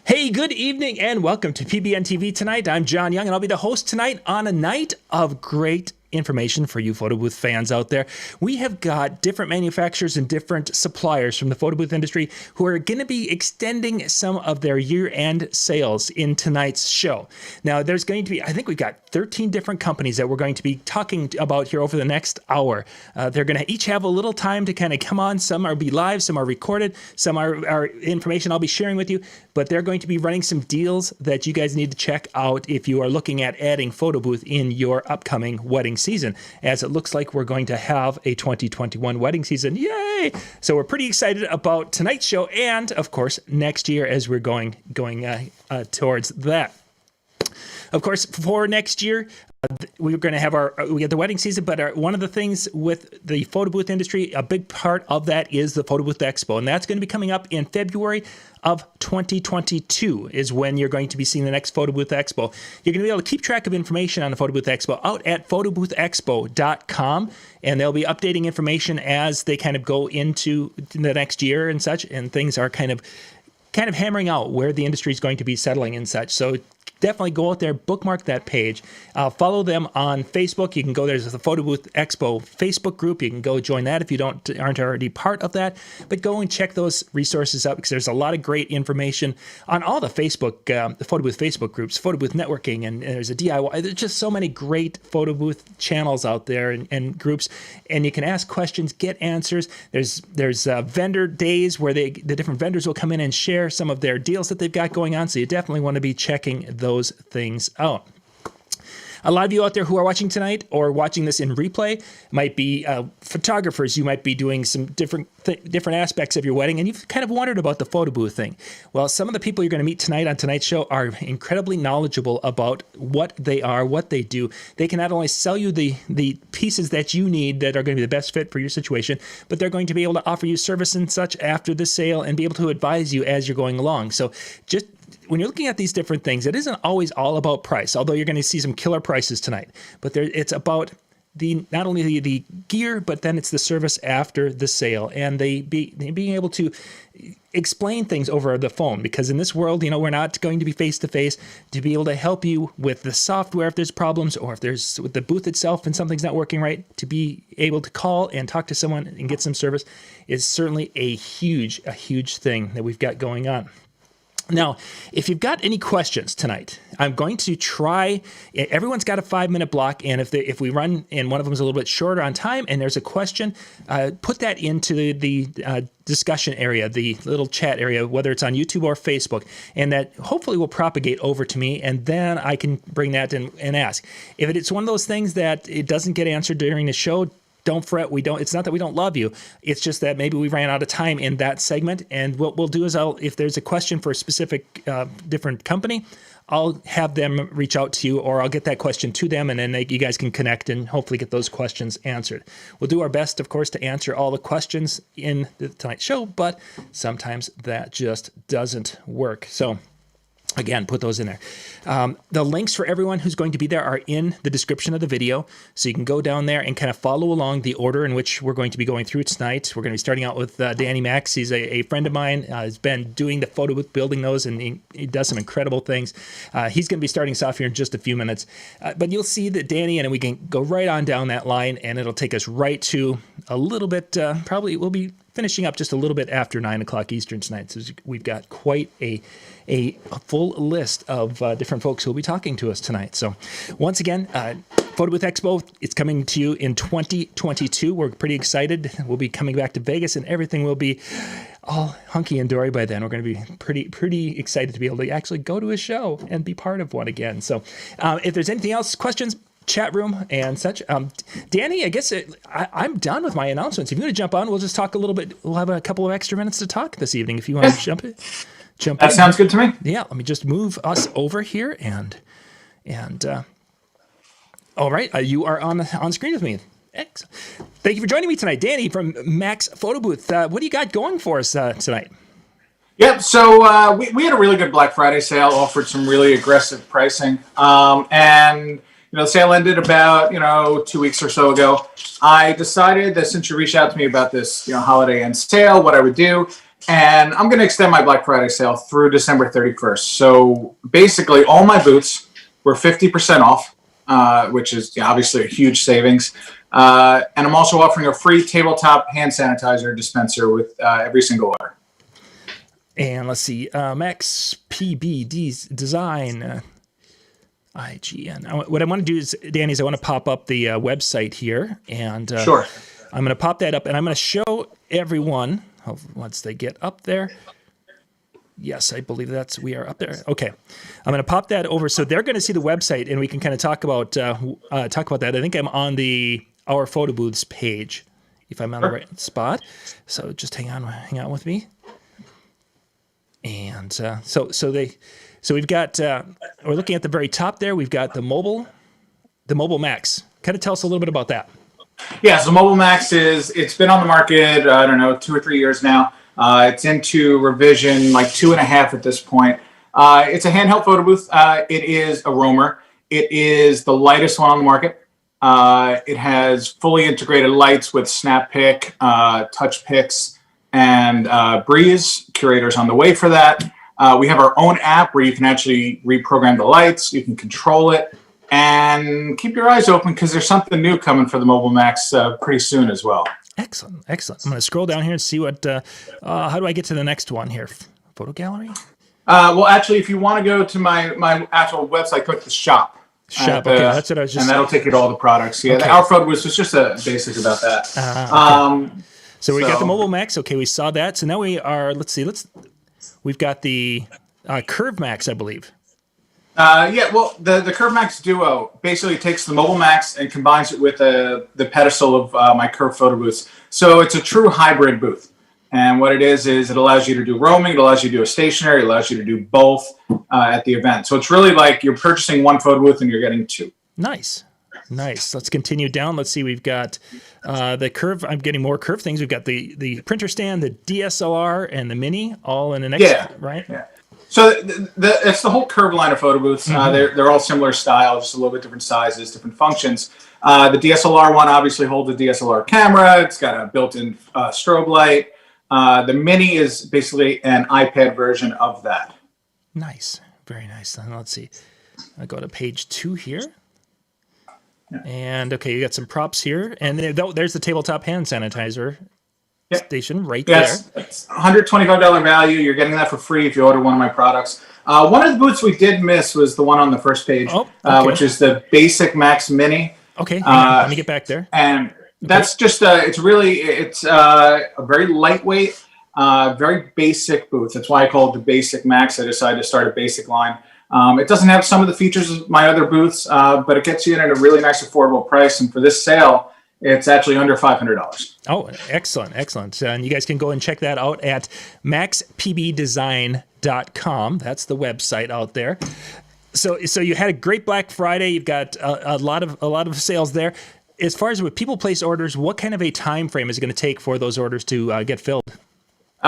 Hey, good evening and welcome to PBNTV tonight. I'm John Young and I'll be the host tonight on a night of great information for you photo booth fans out there. We have got different manufacturers and different suppliers from the photo booth industry who are going to be extending some of their year-end sales in tonight's show. Now, there's going to be, I think we've got 13 different companies that we're going to be talking about here over the next hour. They're going to each have a little time to kind of come on. Some are be live, some are recorded, some are information I'll be sharing with you, but they're going to be running some deals that you guys need to check out if you are looking at adding photo booth in your upcoming wedding season, as it looks like we're going to have a 2021 wedding season. Yay! So we're pretty excited about tonight's show and, of course, next year as we're going towards that. Of course, for next year, we're going to have we get the wedding season, but one of the things with the photo booth industry, a big part of that is the Photo Booth Expo, and that's going to be coming up in February of 2022 is when you're going to be seeing the next Photo Booth Expo. You're going to be able to keep track of information on the Photo Booth Expo out at photoboothexpo.com, and they'll be updating information as they kind of go into the next year and such, and things are kind of hammering out where the industry is going to be settling and such. So definitely go out there, bookmark that page, follow them on Facebook. You can go there's the Photo Booth Expo Facebook group. You can go join that if you aren't already part of that. But go and check those resources out because there's a lot of great information on all the Facebook, the Photo Booth Facebook groups, Photo Booth Networking, and there's a DIY. There's just so many great photo booth channels out there and groups, and you can ask questions, get answers. There's vendor days where the different vendors will come in and share some of their deals that they've got going on. So you definitely want to be checking those things out. A lot of you out there who are watching tonight or watching this in replay might be photographers. You might be doing some different aspects of your wedding, and you've kind of wondered about the photo booth thing. Well, some of the people you're going to meet tonight on tonight's show are incredibly knowledgeable about what they are, what they do. They can not only sell you the pieces that you need that are going to be the best fit for your situation, but they're going to be able to offer you service and such after the sale and be able to advise you as you're going along. So just when you're looking at these different things, it isn't always all about price, although you're going to see some killer prices tonight. But it's about not only the gear, but then it's the service after the sale and being able to explain things over the phone. Because in this world, we're not going to be face-to-face to be able to help you with the software if there's problems or if there's with the booth itself and something's not working right. To be able to call and talk to someone and get some service is certainly a huge thing that we've got going on. Now, if you've got any questions tonight, I'm going to try. Everyone's got a 5-minute block, and if we run and one of them is a little bit shorter on time, and there's a question, put that into the discussion area, the little chat area, whether it's on YouTube or Facebook, and that hopefully will propagate over to me, and then I can bring that in and ask. If it's one of those things that it doesn't get answered during the show, don't fret. It's not that we don't love you. It's just that maybe we ran out of time in that segment. And what we'll do is if there's a question for a specific different company, I'll have them reach out to you, or I'll get that question to them, and then you guys can connect and hopefully get those questions answered. We'll do our best, of course, to answer all the questions in tonight's show, but sometimes that just doesn't work. So again, put those in there. The links for everyone who's going to be there are in the description of the video. So you can go down there and kind of follow along the order in which we're going to be going through tonight. We're going to be starting out with Danny Max. He's a friend of mine. He's been doing the photo booth, building those, and he does some incredible things. He's going to be starting us off here in just a few minutes. But you'll see that Danny, and we can go right on down that line, and it'll take us right to a little bit, probably we'll be finishing up just a little bit after 9 o'clock Eastern tonight. So we've got quite a full list of different folks who will be talking to us tonight. So once again, Photo Booth Expo, it's coming to you in 2022. We're pretty excited. We'll be coming back to Vegas, and everything will be all hunky and dory by then. We're going to be pretty excited to be able to actually go to a show and be part of one again. So if there's anything else, questions, chat room and such. Danny, I guess I'm done with my announcements. If you want to jump on, we'll just talk a little bit. We'll have a couple of extra minutes to talk this evening if you want to jump in. That sounds good to me. Yeah, let me just move us over here and all right, you are on screen with me. Excellent. Thank you for joining me tonight, Danny from Max Photo Booth. What do you got going for us tonight? Yep. So we had a really good Black Friday sale, offered some really aggressive pricing, and the sale ended about 2 weeks or so ago. I decided that since you reached out to me about this holiday end sale, what I would do And I'm going to extend my Black Friday sale through December 31st. So basically, all my boots were 50% off, which is obviously a huge savings. And I'm also offering a free tabletop hand sanitizer dispenser with every single order. And let's see, Max PB Design. IGN. What I want to do is, Danny, is I want to pop up the website here, and Sure. I'm going to pop that up, and I'm going to show everyone once they get up there. Yes, I believe we are up there. Okay, I'm going to pop that over, so they're going to see the website, and we can kind of talk about that. I think I'm on the Our Photo Booths page, if I'm on the right spot. So just hang on with me. And so we've got, we're looking at the very top there. We've got the Mobile Max. Kind of tell us a little bit about that. Yeah, so Mobile Max it's been on the market, I don't know, 2 or 3 years now. It's into revision like 2.5 at this point. It's a handheld photo booth. It is a roamer. It is the lightest one on the market. It has fully integrated lights with Snap Pick, Touch Picks, and Breeze. Curator's on the way for that. We have our own app where you can actually reprogram the lights. You can control it. And keep your eyes open because there's something new coming for the Mobile Max pretty soon as well. Excellent. I'm going to scroll down here and see what. How do I get to the next one here? Photo gallery. Well, actually, if you want to go to my actual website, click the shop. Shop. Okay, that's what I was just. And that'll take you to all the products. Yeah, okay. Our photo was just a basic about that. Okay. So we got the Mobile Max. Okay, we saw that. So now we are. Let's see. We've got the Curve Max, I believe. Yeah, well, the Curve Max Duo basically takes the Mobile Max and combines it with the pedestal of my Curve photo booths. So it's a true hybrid booth. And what it is it allows you to do roaming, it allows you to do a stationary, it allows you to do both at the event. So it's really like you're purchasing one photo booth and you're getting two. Nice. Let's continue down. Let's see. We've got the Curve. I'm getting more Curve things. We've got the printer stand, the DSLR, and the Mini all in the next, right? Yeah. So it's the whole Curve line of photo booths. They're all similar styles, just a little bit different sizes, different functions. The DSLR one obviously holds a DSLR camera. It's got a built-in strobe light. The Mini is basically an iPad version of that. Nice. Very nice. Then let's see. I'll go to page 2 here. Yeah. And okay, you got some props here. And there's the tabletop hand sanitizer. Yep. Station right there. It's $125 value. You're getting that for free if you order one of my products. One of the booths we did miss was the one on the first page, which is the Basic Max Mini. Okay, let me get back there. And that's just it's a very lightweight, very basic booth. That's why I call it the Basic Max. I decided to start a basic line. It doesn't have some of the features of my other booths, but it gets you in at a really nice, affordable price. And for this sale, it's actually under $500. Oh, excellent. And you guys can go and check that out at maxpbdesign.com. That's the website out there. So you had a great Black Friday. You've got a lot of sales there. As far as when people place orders, what kind of a time frame is it going to take for those orders to get filled?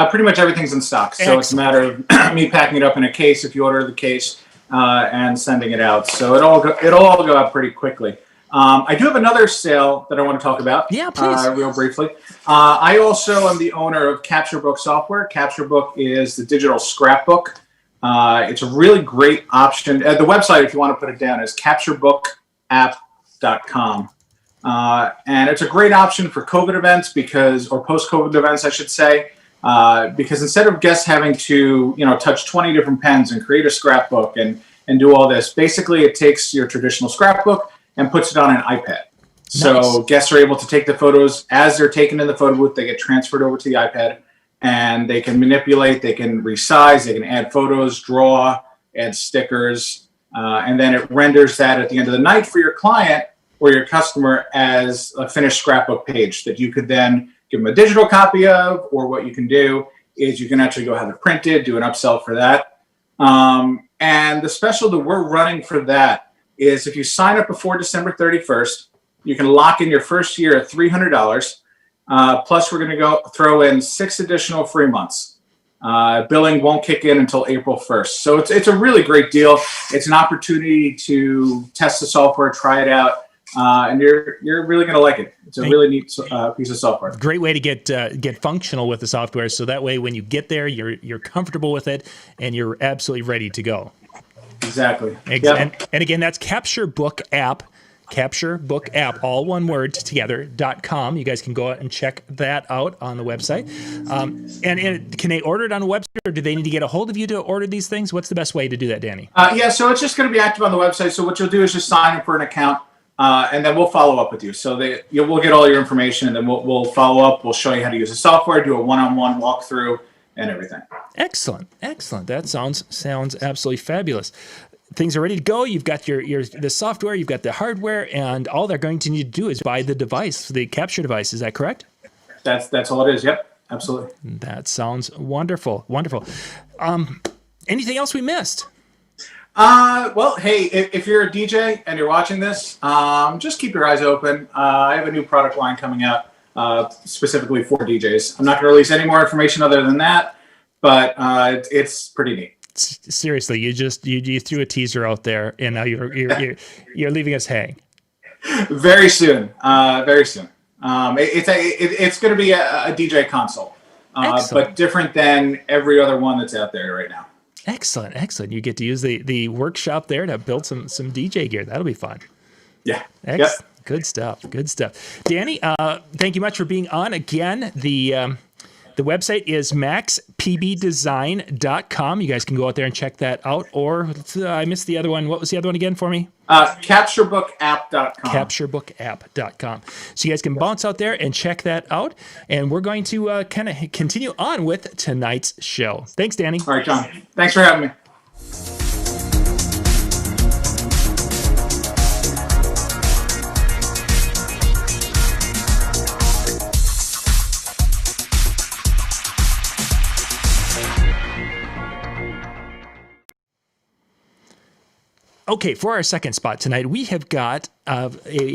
Pretty much everything's in stock. So It's a matter of me packing it up in a case if you order the case and sending it out. So it'll all go out pretty quickly. I do have another sale that I want to talk about. Yeah, please. Real briefly. I also am the owner of Capture Book software. Capture Book is the digital scrapbook. It's a really great option. The website, if you want to put it down, is capturebookapp.com. And it's a great option for COVID events or post-COVID events, I should say, because instead of guests having to, touch 20 different pens and create a scrapbook and do all this, basically it takes your traditional scrapbook and puts it on an iPad. So guests are able to take the photos as they're taken in the photo booth. They get transferred over to the iPad and they can manipulate, they can resize, they can add photos, draw, add stickers, and then it renders that at the end of the night for your client or your customer as a finished scrapbook page that you could then give them a digital copy of, or what you can do is you can actually go have it printed, do an upsell for that. And the special that we're running for that is if you sign up before December 31st, you can lock in your first year at $300. Plus, we're going to throw in 6 additional free months. Billing won't kick in until April 1st. So it's a really great deal. It's an opportunity to test the software, try it out, and you're really going to like it. It's a really neat piece of software. Great way to get functional with the software, so that way when you get there, you're comfortable with it and you're absolutely ready to go. Exactly. Yep. And again, that's Capture Book App, all one word together.com. You guys can go out and check that out on the website. And can they order it on the website, or do they need to get a hold of you to order these things? What's the best way to do that, Danny? Yeah, so it's just going to be active on the website. So what you'll do is just sign up for an account, and then we'll follow up with you. So we'll get all your information, and then we'll follow up. We'll show you how to use the software, do a one-on-one walkthrough, and everything. Excellent. That sounds absolutely fabulous. Things are ready to go. You've got the software, you've got the hardware, and all they're going to need to do is buy the device, the capture device. Is that correct? That's all it is. Yep, absolutely. That sounds wonderful. Anything else we missed? Well, hey, if you're a DJ and you're watching this, just keep your eyes open. I have a new product line coming out specifically for DJs. I'm not going to release any more information other than that, but it's pretty neat. Seriously, you threw a teaser out there, and now you're leaving us hang. Very soon. It's going to be a DJ console, but different than every other one that's out there right now. Excellent. You get to use the workshop there to build some DJ gear. That'll be fun. Yeah. Excellent. Yep. Good stuff. Danny, thank you much for being on again. The website is maxpbdesign.com. You guys can go out there and check that out. Or I missed the other one. What was the other one again for me? Capturebookapp.com. Capturebookapp.com. So you guys can bounce out there and check that out. And we're going to kind of continue on with tonight's show. Thanks, Danny. All right, John. Thanks for having me. Okay, for our second spot tonight, we have got a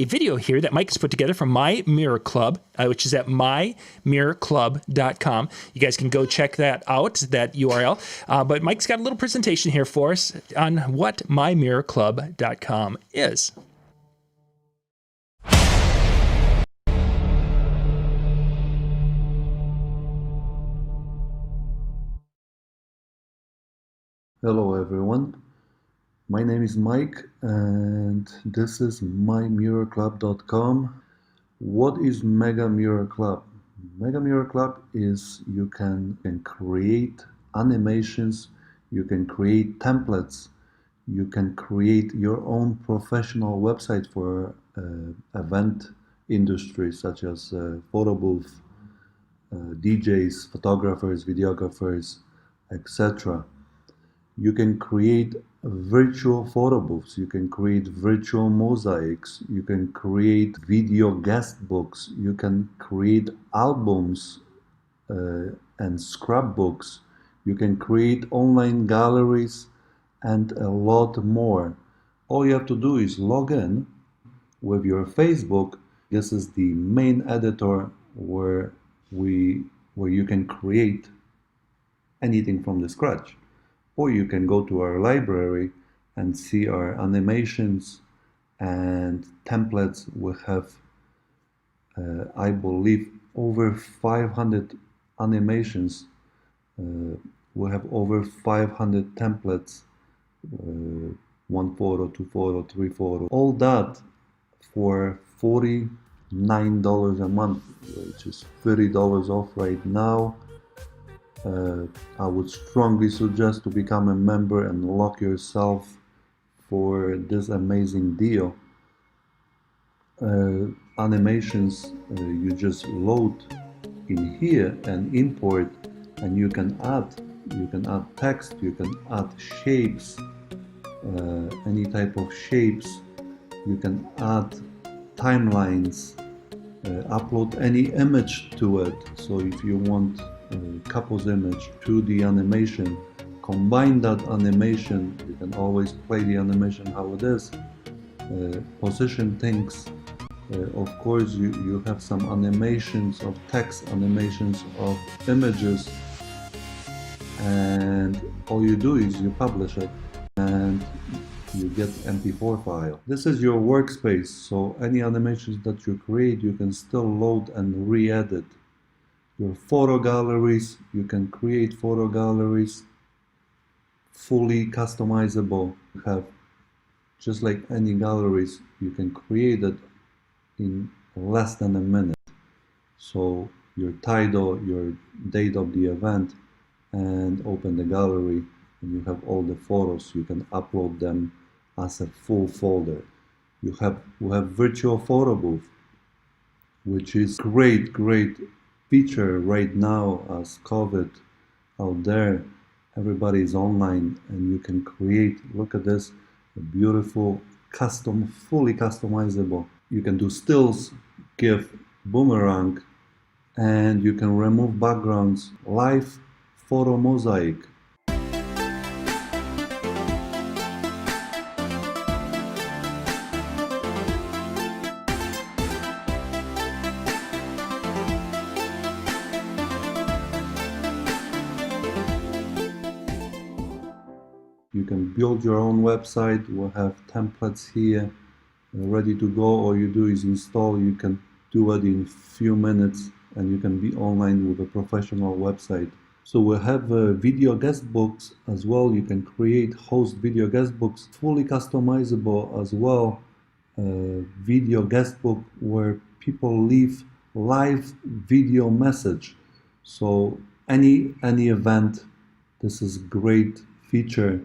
video here that Mike has put together from My Mirror Club, which is at mymirrorclub.com. You guys can go check that out, that URL. But Mike's got a little presentation here for us on what mymirrorclub.com is. Hello, everyone. My name is Mike, and this is mymirrorclub.com. What is Mega Mirror Club? Mega Mirror Club is you can create animations, you can create templates, you can create your own professional website for event industry such as photo booth, DJs, photographers, videographers, etc. You can create virtual photo booths, you can create virtual mosaics, you can create video guest books, you can create albums and scrapbooks, you can create online galleries, and a lot more. All you have to do is log in with your Facebook. This is the main editor where you can create anything from the scratch. Or you can go to our library and see our animations and templates. We have, I believe, over 500 animations. We have over 500 templates, 1 photo, 2 photo, 3 photo. All that for $49 a month, which is $30 off right now. I would strongly suggest to become a member and lock yourself for this amazing deal. Animations you just load in here and import, and you can add text, you can add shapes, any type of shapes, you can add timelines, upload any image to it. So if you want couple's image to the animation, combine that animation, you can always play the animation how it is, position things. Of course you have some animations of text, animations of images, and all you do is you publish it, and you get MP4 file. This is your workspace, so any animations that you create, you can still load and re-edit. Your photo galleries, you can create photo galleries, fully customizable. You have, just like any galleries, you can create it in less than a minute. So your title, your date of the event, and open the gallery, and you have all the photos. You can upload them as a full folder. We have virtual photo booth, which is great feature right now as COVID out there. Everybody is online, and you can create. Look at this, a beautiful custom, fully customizable. You can do stills, GIF, boomerang, and you can remove backgrounds, live photo mosaic. You can build your own website. We'll have templates here ready to go. All you do is install. You can do it in few minutes, and you can be online with a professional website. So we'll have video guest books as well. You can create, host video guest books, fully customizable as well. Video guest book where people leave live video message. So any event, this is great feature.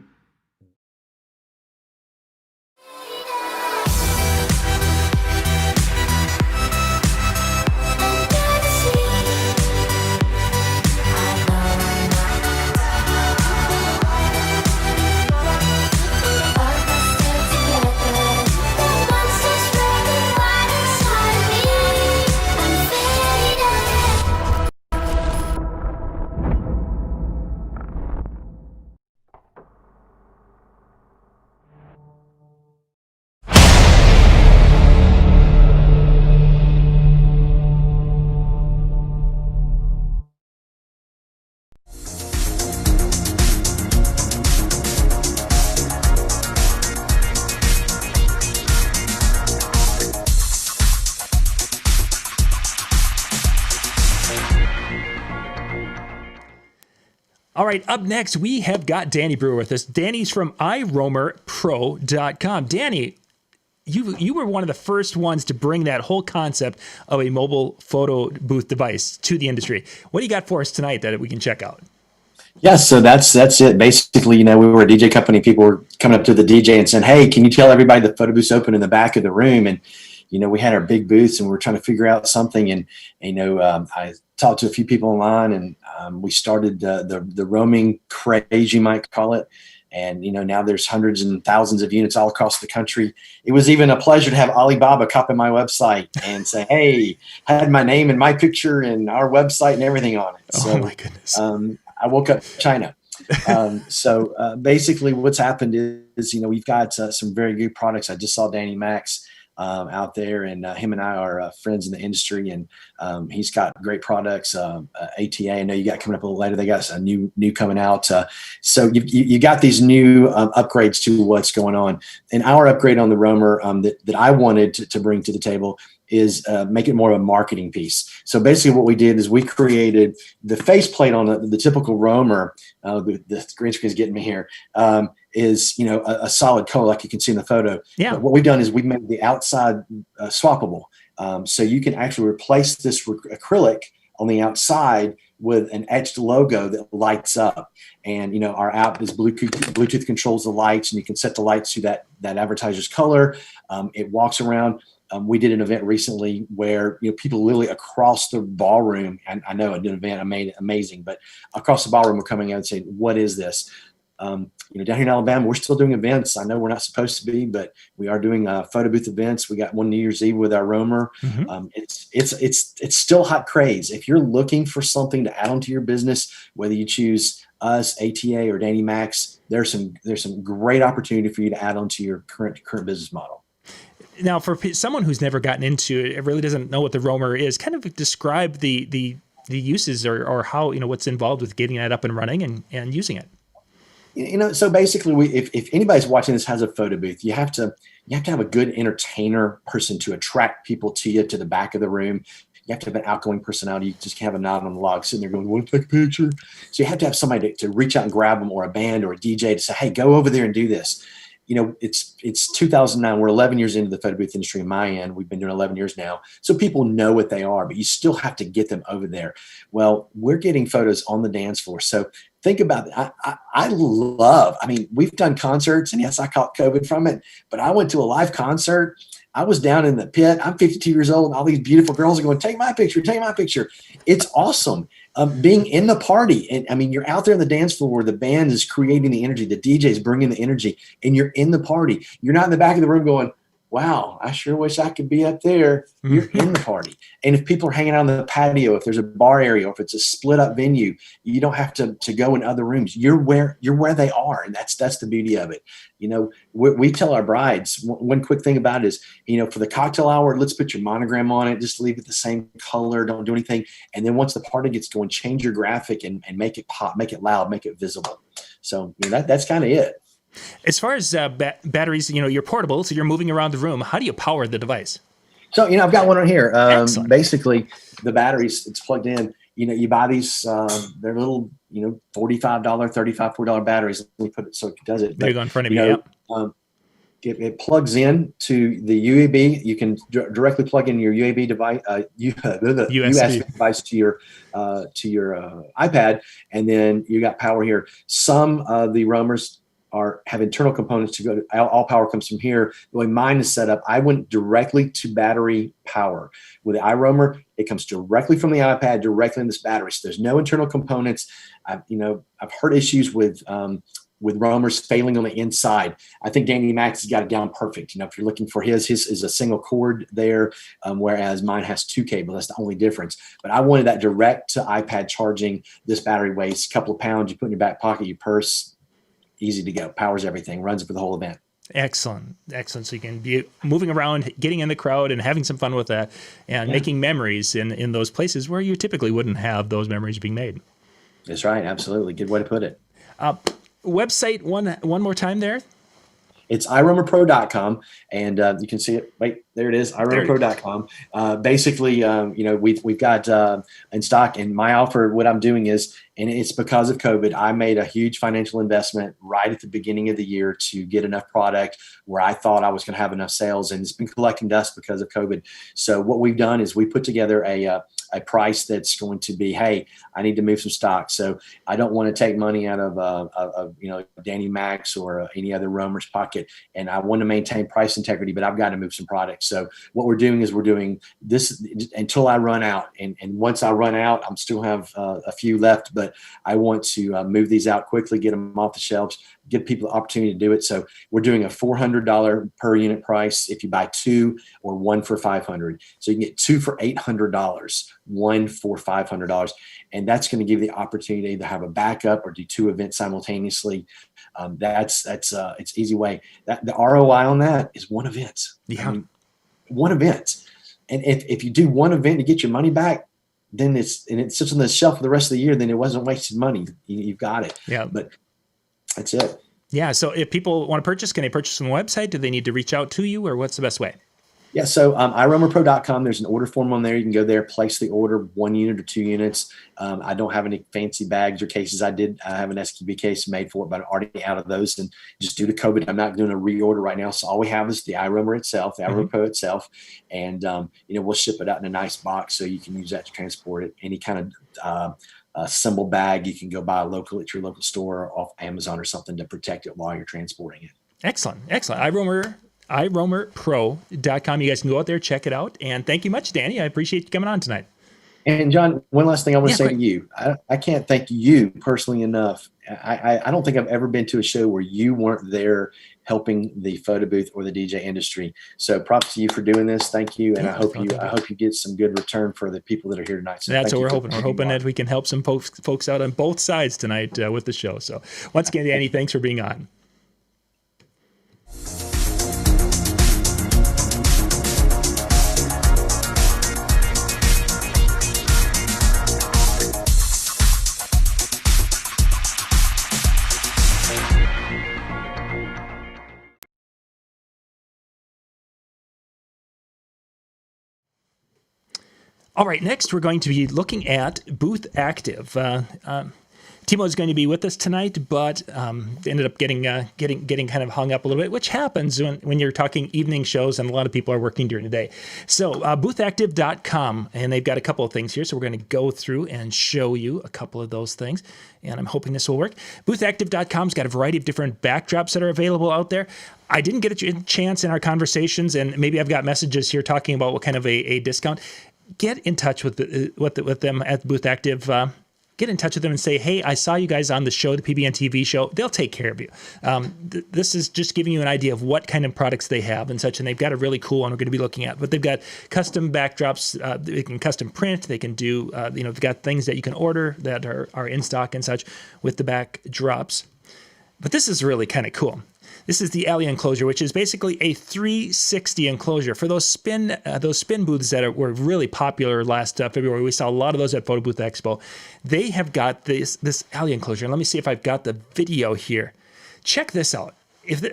All right, up next, we have got Danny Brewer with us. Danny's from iRoamerPro.com. Danny, you were one of the first ones to bring that whole concept of a mobile photo booth device to the industry. What do you got for us tonight that we can check out? Yeah, so that's it. Basically, we were a DJ company. People were coming up to the DJ and saying, "Hey, can you tell everybody the photo booth's open in the back of the room?" And we had our big booths, and we were trying to figure out something. And I talked to a few people online, and we started the roaming craze, you might call it. And now there's hundreds and thousands of units all across the country. It was even a pleasure to have Alibaba copy my website and say, "Hey, I had my name and my picture and our website and everything on it." So, oh my goodness! I woke up China. So basically, what's happened is we've got some very good products. I just saw Danny Max out there, and him and I are friends in the industry, and he's got great products. ATA, I know you got coming up a little later. They got a new coming out. So you got these new upgrades to what's going on. And our upgrade on the Roamer that I wanted to bring to the table is make it more of a marketing piece. So basically what we did is we created the faceplate on the typical Roamer. The green screen is getting me here. Is a solid color like you can see in the photo. Yeah. But what we've done is we've made the outside swappable. So you can actually replace this acrylic on the outside with an etched logo that lights up. And our app is Bluetooth controls the lights, and you can set the lights to that advertiser's color. It walks around. We did an event recently where people literally across the ballroom, and I know I did an event, I made it amazing, but across the ballroom were coming out and saying, "What is this?" Down here in Alabama, we're still doing events. I know we're not supposed to be, but we are doing photo booth events. We got one New Year's Eve with our Roamer. Mm-hmm. It's still hot craze. If you're looking for something to add onto your business, whether you choose us, ATA, or Danny Max, there's some great opportunity for you to add onto your current business model. Now, for someone who's never gotten into it, really doesn't know what the Roamer is, kind of describe the uses or how what's involved with getting that up and running and using it. So basically, if anybody's watching this has a photo booth, you have to have a good entertainer person to attract people to you to the back of the room. You have to have an outgoing personality. You just can't have a nod on the log sitting there going, "Want to take a picture?" So you have to have somebody to reach out and grab them, or a band or a DJ to say, "Hey, go over there and do this." It's 2009. We're 11 years into the photo booth industry in my end. We've been doing 11 years now. So people know what they are, but you still have to get them over there. Well, we're getting photos on the dance floor. So think about it. We've done concerts, and yes, I caught COVID from it, but I went to a live concert. I was down in the pit. I'm 52 years old, and all these beautiful girls are going, "Take my picture, take my picture." It's awesome. Being in the party. And you're out there on the dance floor where the band is creating the energy, the DJ is bringing the energy, and you're in the party. You're not in the back of the room going, "Wow, I sure wish I could be up there." You're in the party. And if people are hanging out on the patio, if there's a bar area, or if it's a split up venue, you don't have to go in other rooms. You're where they are. And that's the beauty of it. We tell our brides, one quick thing about it is, for the cocktail hour, let's put your monogram on it. Just leave it the same color. Don't do anything. And then once the party gets going, change your graphic and make it pop, make it loud, make it visible. So that's kind of it. As far as batteries, you're portable, so you're moving around the room. How do you power the device? So, I've got one on here. Excellent. Basically, the batteries, it's plugged in. You buy these, they're little, $45, $35, $40 batteries. Let me put it so it does it. There you go in front of you. It plugs in to the USB. You can directly plug in your USB device, USB device to your iPad, and then you got power here. Some of the roamers have internal components to go to. All power comes from here. The way mine is set up, I went directly to battery power. With the iRoamer, it comes directly from the iPad, directly in this battery. So there's no internal components. I've heard issues with roamers failing on the inside. I think Danny Max has got it down perfect. If you're looking for his is a single cord there, whereas mine has 2 cables. That's the only difference. But I wanted that direct to iPad charging. This battery weighs a couple of pounds. You put in your back pocket, your purse. Easy to go, powers everything, runs it for the whole event. Excellent. So you can be moving around, getting in the crowd and having some fun with that, and making memories in those places where you typically wouldn't have those memories being made. That's right. Absolutely. Good way to put it. Website one more time there. It's iRoamerPro.com, and you can see it. Wait, there it is, iRoamerPro.com. Basically, we've got in stock, and my offer, what I'm doing is, and it's because of COVID, I made a huge financial investment right at the beginning of the year to get enough product where I thought I was going to have enough sales, and it's been collecting dust because of COVID. So what we've done is we put together a price that's going to be, hey, I need to move some stock. So I don't want to take money out of Danny Max or any other roamer's pocket. And I want to maintain price integrity, but I've got to move some products. So what we're doing is we're doing this until I run out. And once I run out, I'm still have a few left, but I want to move these out quickly, get them off the shelves, give people the opportunity to do it. So we're doing a $400 per unit price if you buy 2, or 1 for $500. So you can get 2 for $800, 1 for $500. And that's going to give you the opportunity to either have a backup or do 2 events simultaneously. It's easy way. The ROI on that is 1 event. Yeah. 1 event. And if you do 1 event to get your money back, then it sits on the shelf for the rest of the year, then it wasn't wasted money. You've got it. Yeah. But that's it. Yeah. So if people want to purchase, can they purchase on the website? Do they need to reach out to you, or what's the best way? Yeah. So iRoamerPro.com, there's an order form on there. You can go there, place the order, 1 unit or 2 units. I don't have any fancy bags or cases. I have an SQB case made for it, but I'm already out of those. And just due to COVID, I'm not doing a reorder right now. So all we have is the iRoamer itself, the iRoamer Pro itself. And, we'll ship it out in a nice box so you can use that to transport it. Any kind of symbol bag you can go buy local at your local store or off Amazon or something to protect it while you're transporting it. Excellent. iRoamerPro.com. You guys can go out there, check it out. And thank you much, Danny. I appreciate you coming on tonight. And John, one last thing I want to say to you. I can't thank you personally enough. I don't think I've ever been to a show where you weren't there helping the photo booth or the DJ industry. So props to you for doing this. Thank you. And I hope you get some good return for the people that are here tonight. So that's what we're hoping. We're hoping that we can help some folks out on both sides tonight with the show. So once again, Danny, thanks for being on. All right, next we're going to be looking at Booth Active. Timo is going to be with us tonight, but ended up getting kind of hung up a little bit, which happens when you're talking evening shows and a lot of people are working during the day. So boothactive.com, and they've got a couple of things here. So we're going to go through and show you a couple of those things, and I'm hoping this will work. Boothactive.com's got a variety of different backdrops that are available out there. I didn't get a chance in our conversations, and maybe I've got messages here talking about what kind of a discount. Get in touch with them at Booth Active. Get in touch with them and say, hey, I saw you guys on the show, the PBNTV show. They'll take care of you. This is just giving you an idea of what kind of products they have and such, and they've got a really cool one we're going to be looking at. But they've got custom backdrops. They can custom print. They can do, they've got things that you can order that are in stock and such with the backdrops. But this is really kind of cool. This is the alley enclosure, which is basically a 360 enclosure for those spin booths that were really popular last February. We saw a lot of those at Photo Booth Expo. They have got this alley enclosure. And let me see if I've got the video here. Check this out.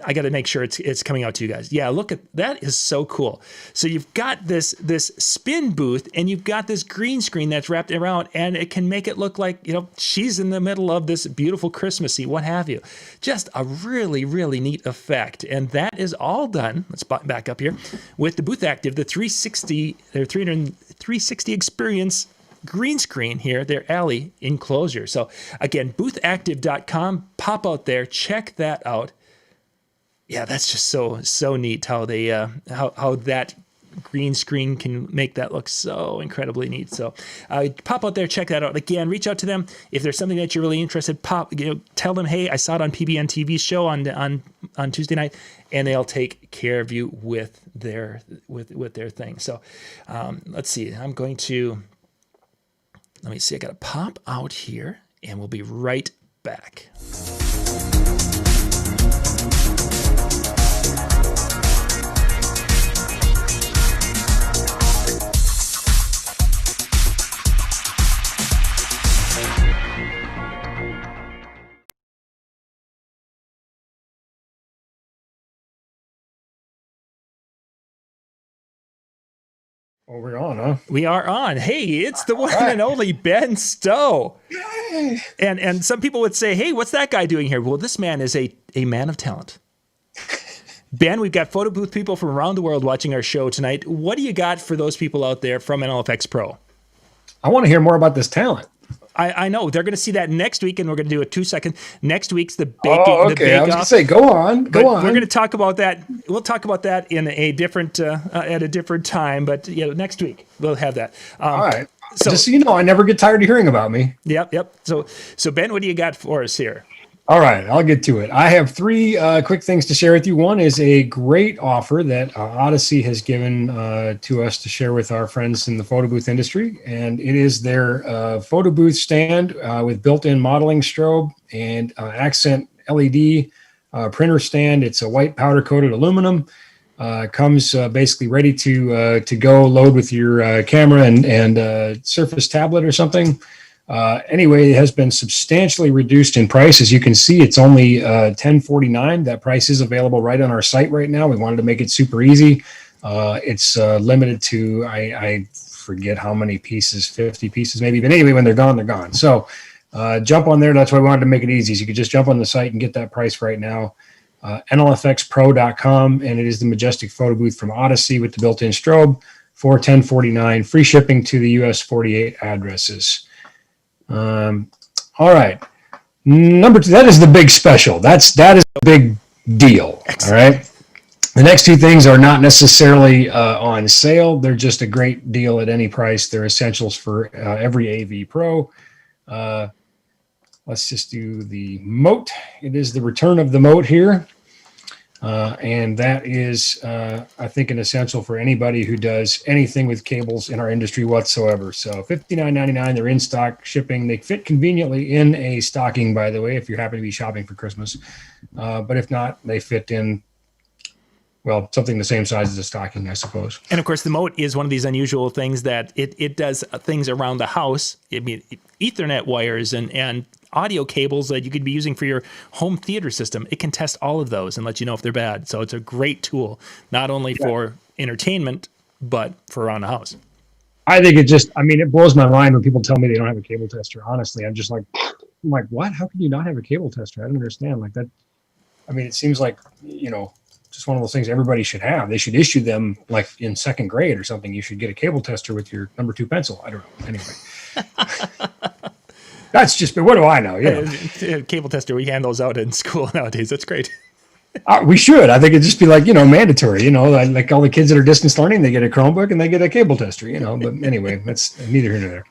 I got to make sure it's coming out to you guys. Yeah, look at that. Is so cool. So you've got this spin booth, and you've got this green screen that's wrapped around, and it can make it look like she's in the middle of this beautiful Christmassy, what have you. Just a really, really neat effect, and that is all done. Let's back up here with the Booth Active, the 360 experience green screen here, their alley enclosure. So again, boothactive.com. Pop out there, check that out. Yeah, that's just so neat how they how that green screen can make that look so incredibly neat. So pop out there, check that out. Again, reach out to them if there's something that you're really interested. Tell them, hey, I saw it on PBNTV's show on Tuesday night, and they'll take care of you with their thing. So let's see. Let me see. I got to pop out here, and we'll be right back. Oh, we're on, huh? We are on. Hey, it's the one and only Ben Stowe. Yay. And some people would say, hey, what's that guy doing here? Well, this man is a man of talent. Ben, we've got photo booth people from around the world watching our show tonight. What do you got for those people out there from NLFX Pro? I want to hear more about this talent. I know. They're going to see that next week, and we're going to do a 2-second. Next week's the baking. Oh, okay. I was going to say, go on. We're going to talk about that. We'll talk about that in a different at a different time. But next week we'll have that. All right. So, just so you know, I never get tired of hearing about me. Yep. So Ben, what do you got for us here? All right, I'll get to it. I have three quick things to share with you. One is a great offer that Odyssey has given to us to share with our friends in the photo booth industry, and it is their photo booth stand with built-in modeling strobe and accent LED printer stand. It's a white powder-coated aluminum. Comes basically ready to go, load with your camera and Surface tablet or something. Anyway, it has been substantially reduced in price. As you can see, it's only $10.49. That price is available right on our site right now. We wanted to make it super easy. It's limited to, I forget how many pieces, 50 pieces maybe. But anyway, when they're gone, they're gone. So jump on there. That's why we wanted to make it easy. So you could just jump on the site and get that price right now. NLFXpro.com, and it is the Majestic Photo Booth from Odyssey with the built-in strobe for $10.49. Free shipping to the US 48 addresses. All right. Number two, that is the big special. That is a big deal. All right. The next two things are not necessarily on sale. They're just a great deal at any price. They're essentials for every AV Pro. Let's just do the Moat. It is the return of the Moat here. And that is, I think, an essential for anybody who does anything with cables in our industry whatsoever. So $59.99, they're in stock shipping. They fit conveniently in a stocking, by the way, if you happen to be shopping for Christmas. But if not, they fit in, well, something the same size as a stocking, I suppose. And of course, the Moat is one of these unusual things that it does things around the house. I mean, Ethernet wires and audio cables that you could be using for your home theater system. It can test all of those and let you know if they're bad. So it's a great tool, not only for entertainment, but for around the house. I think it blows my mind when people tell me they don't have a cable tester. Honestly, I'm like, what? How can you not have a cable tester? I don't understand. Like that. I mean, it seems like, just one of those things everybody should have. They should issue them like in second grade or something. You should get a cable tester with your number 2 pencil. I don't know. Anyway, that's just, what do I know? Cable tester, we hand those out in school nowadays. That's great. We should. I think it'd just be like, mandatory, like all the kids that are distance learning, they get a Chromebook and they get a cable tester, but anyway, that's neither here nor there.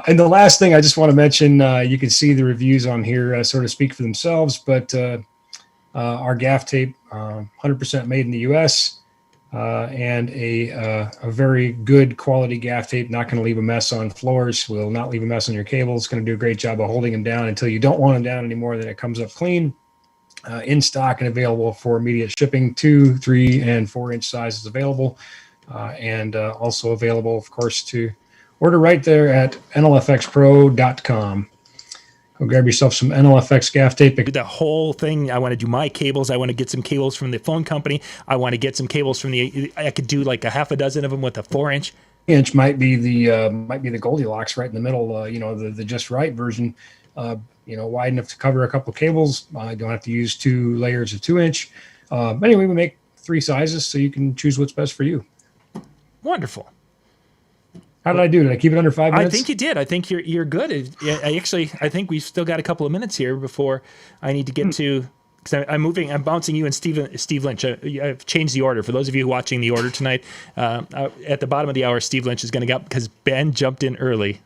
And the last thing I just want to mention, you can see the reviews on here sort of speak for themselves, but our gaff tape, 100% made in the US, and a very good quality gaff tape, not going to leave a mess on floors, will not leave a mess on your cables, going to do a great job of holding them down until you don't want them down anymore, then it comes up clean. In stock and available for immediate shipping. 2, 3, and 4-inch sizes available, and also available, of course, to order right there at nlfxpro.com. Go grab yourself some NLFX gaff tape. The whole thing, I want to do my cables. I want to get some cables from the phone company. I want to get some cables from I could do like a half a dozen of them with a 4-inch. Inch might be the Goldilocks right in the middle, the just right version. Wide enough to cover a couple of cables. I don't have to use 2 layers of 2-inch. Anyway, we make 3 sizes so you can choose what's best for you. Wonderful. How did I do? Did I keep it under 5 minutes? I think you did. I think you're good. I think we've still got a couple of minutes here before I need to get to, because I'm bouncing you and Steve Lynch. I've changed the order. For those of you watching the order tonight, at the bottom of the hour, Steve Lynch is going to go up because Ben jumped in early.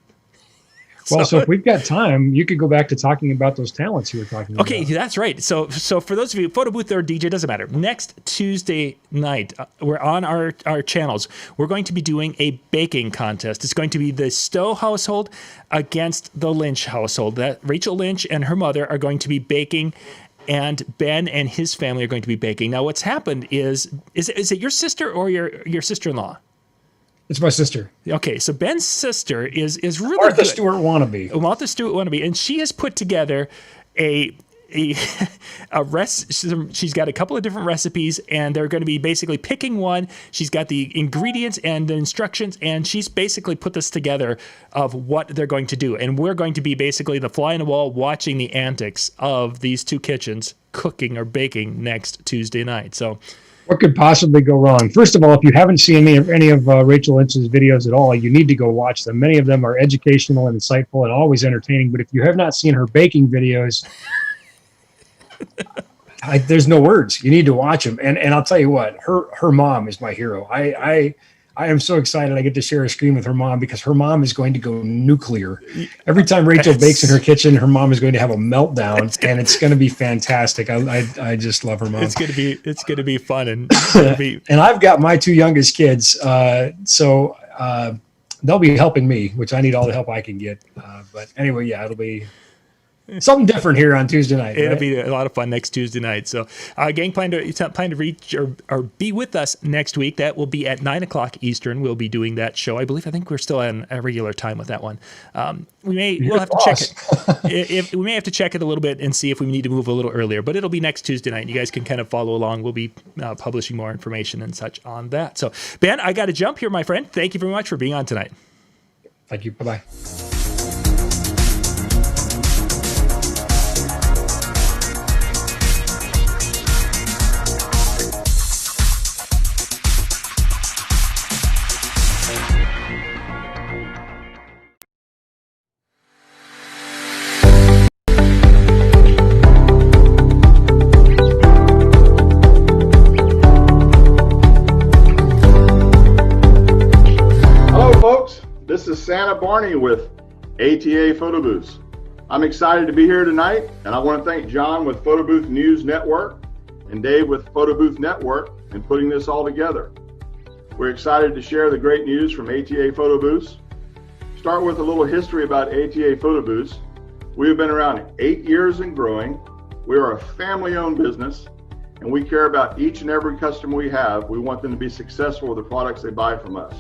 Well, so if we've got time, you could go back to talking about those talents you were talking about. Okay, that's right. So for those of you, photo booth or DJ, doesn't matter. Next Tuesday night, we're on our channels. We're going to be doing a baking contest. It's going to be the Stowe household against the Lynch household. That Rachel Lynch and her mother are going to be baking, and Ben and his family are going to be baking. Now, what's happened is it your sister or your sister-in-law? It's my sister. Okay, so Ben's sister is really Martha good. Stewart wannabe. Martha Stewart wannabe, and she has put together a she's got a couple of different recipes, and they're going to be basically picking one. She's got the ingredients and the instructions, and she's basically put this together of what they're going to do. And we're going to be basically the fly on the wall watching the antics of these 2 kitchens cooking or baking next Tuesday night. So what could possibly go wrong? First of all, if you haven't seen any of Rachel Lynch's videos at all, you need to go watch them. Many of them are educational and insightful and always entertaining. But if you have not seen her baking videos, there's no words. You need to watch them. And I'll tell you what, her mom is my hero. I am so excited I get to share a screen with her mom, because her mom is going to go nuclear. Every time Rachel bakes in her kitchen, her mom is going to have a meltdown, and it's going to be fantastic. I just love her mom. it's going to be fun, and and I've got my 2 youngest kids, so they'll be helping me, which I need all the help I can get. But anyway, yeah, it'll be something different here on Tuesday night. It'll be a lot of fun next Tuesday night. So, gang, plan to reach or be with us next week. That will be at 9:00 Eastern. We'll be doing that show. I think we're still on a regular time with that one. We'll have to check it. We may have to check it a little bit and see if we need to move a little earlier. But it'll be next Tuesday night. You guys can kind of follow along. We'll be publishing more information and such on that. So, Ben, I got to jump here, my friend. Thank you very much for being on tonight. Thank you. Bye-bye. This is Santa Barney with ATA Photo Booths. I'm excited to be here tonight, and I want to thank John with Photo Booth News Network and Dave with Photo Booth Network in putting this all together. We're excited to share the great news from ATA Photo Booths. Start with a little history about ATA Photo Booths. We have been around 8 years and growing. We are a family-owned business, and we care about each and every customer we have. We want them to be successful with the products they buy from us.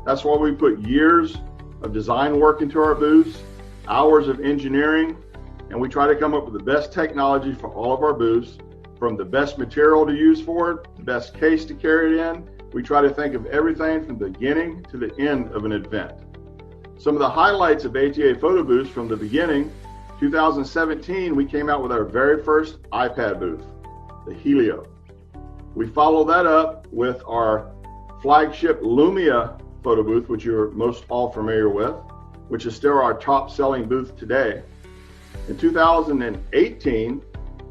That's why we put years of design work into our booths, hours of engineering, and we try to come up with the best technology for all of our booths, from the best material to use for it, the best case to carry it in, we try to think of everything from the beginning to the end of an event. Some of the highlights of ATA Photo Booths from the beginning, 2017, we came out with our very first iPad booth, the Helio. We followed that up with our flagship Lumia photo booth, which you're most all familiar with, which is still our top selling booth today. In 2018,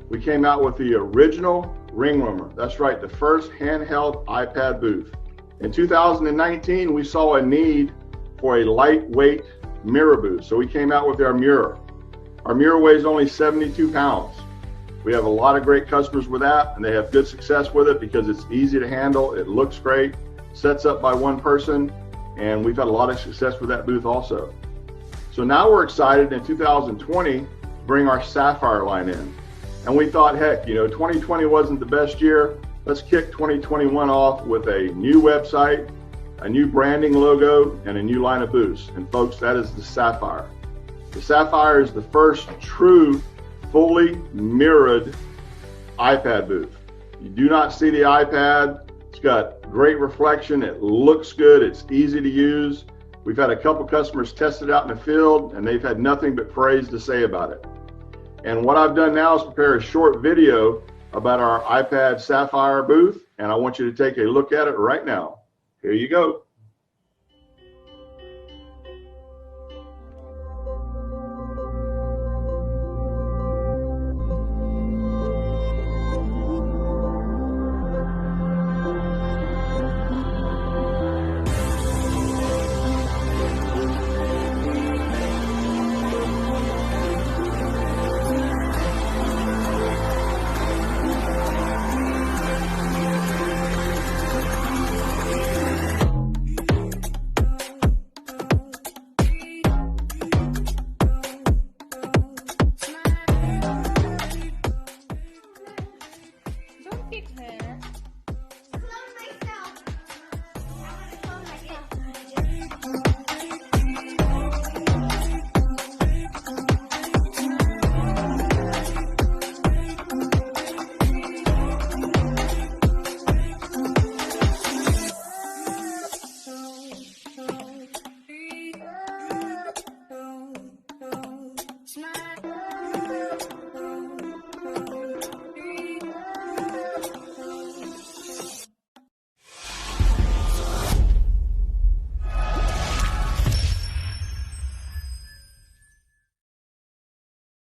we came out with the original ring roamer. That's right, the first handheld iPad booth. In 2019, we saw a need for a lightweight mirror booth, so we came out with our mirror. Our mirror weighs only 72 pounds. We have a lot of great customers with that, and they have good success with it because it's easy to handle, it looks great, sets up by one person, and we've had a lot of success with that booth also. So now we're excited in 2020 to bring our Sapphire line in. And we thought, heck, 2020 wasn't the best year. Let's kick 2021 off with a new website, a new branding logo, and a new line of booths. And folks, that is the Sapphire. The Sapphire is the first true fully mirrored iPad booth. You do not see the iPad. It's got great reflection. It looks good. It's easy to use. We've had a couple customers test it out in the field, and they've had nothing but praise to say about it. And what I've done now is prepare a short video about our iPad Sapphire booth, and I want you to take a look at it right now. Here you go.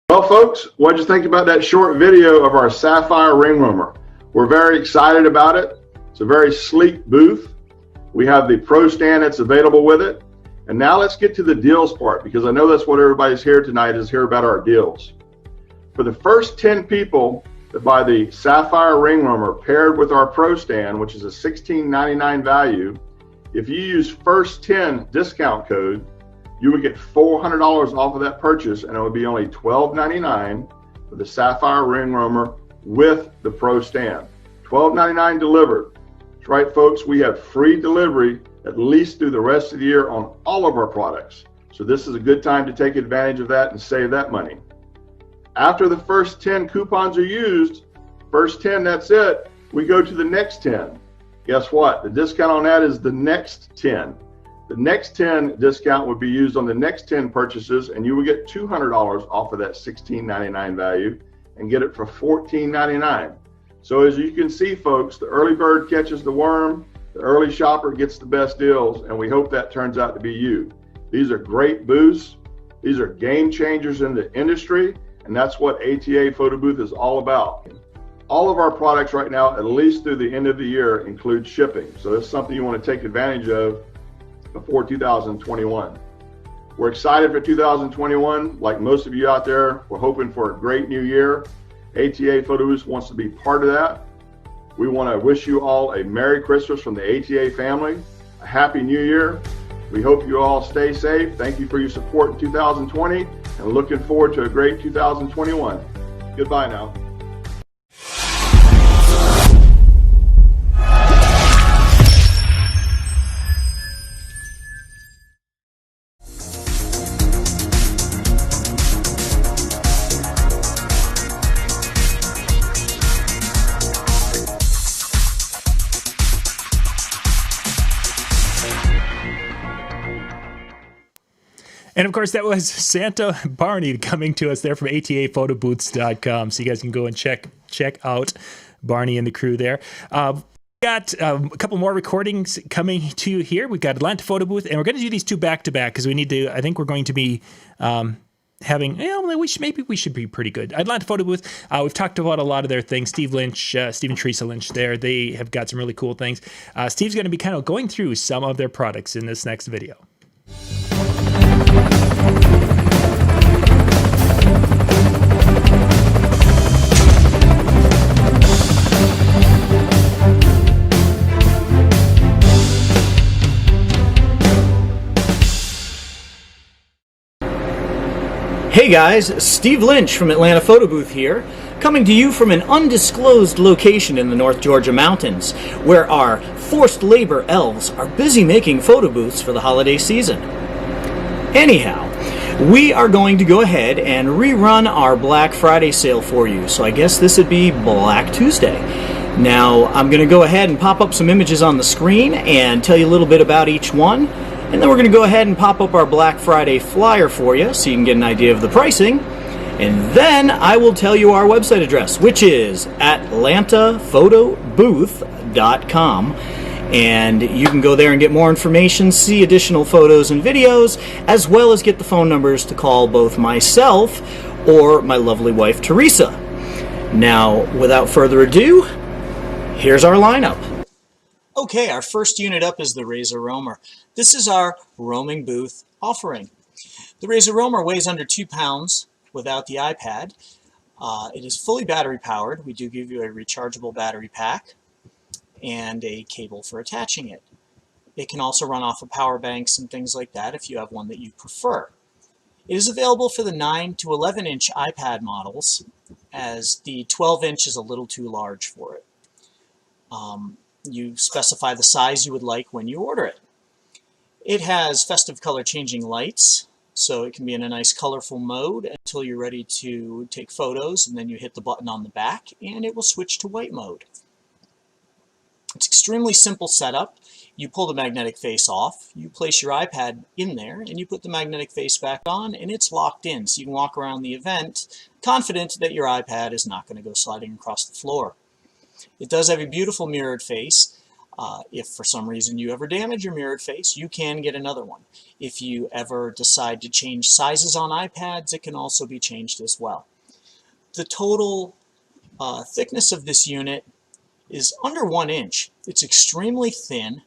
Well, folks, what did you think about that short video of our Sapphire ring roamer? We're very excited about it. It's a very sleek booth. We have the Pro stand that's available with it. And now let's get to the deals part, because I know that's what everybody's here tonight, is hear about our deals. For the first 10 people that buy the Sapphire ring roamer paired with our Pro stand, which is a $16.99 value, if you use first 10 discount code, you would get $400 off of that purchase, and it would be only $12.99 for the Sapphire ring roamer with the Pro stand. $12.99 delivered. That's right, folks, we have free delivery at least through the rest of the year on all of our products. So this is a good time to take advantage of that and save that money. After the first 10 coupons are used, first 10, that's it, we go to the next 10. Guess what? The discount on that is the next 10. The next 10 discount would be used on the next 10 purchases, and you would get $200 off of that $16.99 value and get it for $14.99. So as you can see, folks, the early bird catches the worm, the early shopper gets the best deals, and we hope that turns out to be you. These are great booths. These are game changers in the industry, and that's what ATA Photo Booth is all about. All of our products right now, at least through the end of the year, include shipping. So that's something you want to take advantage of before 2021. We're excited for 2021. Like most of you out there, we're hoping for a great new year. ATA Photo Booth wants to be part of that. We want to wish you all a Merry Christmas from the ATA family, a Happy New Year. We hope you all stay safe. Thank you for your support in 2020, and looking forward to a great 2021. Goodbye now. And of course, that was Santa Barney coming to us there from ataphotoBooths.com. So you guys can go and check out Barney and the crew there. Got a couple more recordings coming to you here. We've got Atlanta Photo Booth, and we're going to do these two back to back because we need to. I think we're going to be having. Maybe we should be pretty good. Atlanta Photo Booth. We've talked about a lot of their things. Stephen Teresa Lynch. There, they have got some really cool things. Steve's going to be kind of going through some of their products in this next video. Hey guys, Steve Lynch from Atlanta Photo Booth here, coming to you from an undisclosed location in the North Georgia mountains, where our forced labor elves are busy making photo booths for the holiday season. Anyhow, we are going to go ahead and rerun our Black Friday sale for you, so I guess this would be Black Tuesday. Now, I'm going to go ahead and pop up some images on the screen and tell you a little bit about each one. And then we're going to go ahead and pop up our Black Friday flyer for you so you can get an idea of the pricing. And then I will tell you our website address, which is atlantaphotobooth.com. And you can go there and get more information, see additional photos and videos, as well as get the phone numbers to call both myself or my lovely wife, Teresa. Now, without further ado, here's our lineup. Okay, our first unit up is the Razor Roamer. This is our roaming booth offering. The Razor Roamer weighs under 2 pounds without the iPad. It is fully battery powered. We do give you a rechargeable battery pack and a cable for attaching it. It can also run off of power banks and things like that if you have one that you prefer. It is available for the 9 to 11 inch iPad models, as the 12 inch is a little too large for it. You specify the size you would like when you order it. It has festive color changing lights, so it can be in a nice colorful mode until you're ready to take photos, and then you hit the button on the back and it will switch to white mode. It's extremely simple setup. You pull the magnetic face off, you place your iPad in there, and you put the magnetic face back on, and it's locked in, so you can walk around the event confident that your iPad is not going to go sliding across the floor. It does have a beautiful mirrored face. If for some reason you ever damage your mirrored face, you can get another one. If you ever decide to change sizes on iPads, it can also be changed as well. The total thickness of this unit is under 1 inch. It's extremely thin.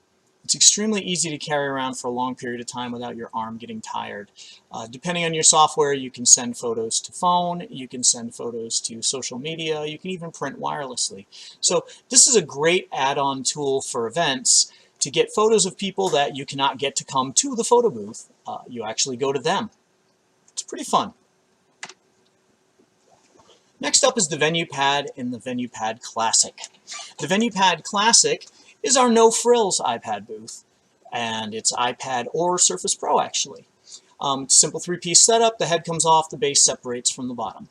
It's extremely easy to carry around for a long period of time without your arm getting tired. Depending on your software, you can send photos to phone, you can send photos to social media, you can even print wirelessly. So this is a great add-on tool for events to get photos of people that you cannot get to come to the photo booth. You actually go to them. It's pretty fun. Next up is the VenuePad and the VenuePad Classic. The VenuePad Classic is our no-frills iPad booth, and it's iPad or Surface Pro actually. It's a simple 3-piece setup. The head comes off, the base separates from the bottom.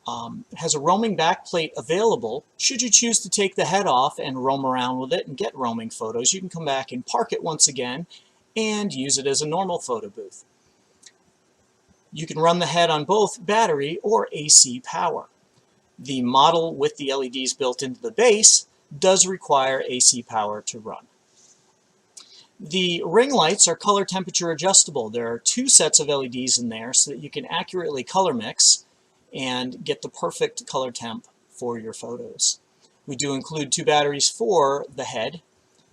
It has a roaming backplate available. Should you choose to take the head off and roam around with it and get roaming photos, you can come back and park it once again and use it as a normal photo booth. You can run the head on both battery or AC power. The model with the LEDs built into the base does require AC power to run. The ring lights are color temperature adjustable. There are 2 sets of LEDs in there so that you can accurately color mix and get the perfect color temp for your photos. We do include 2 batteries for the head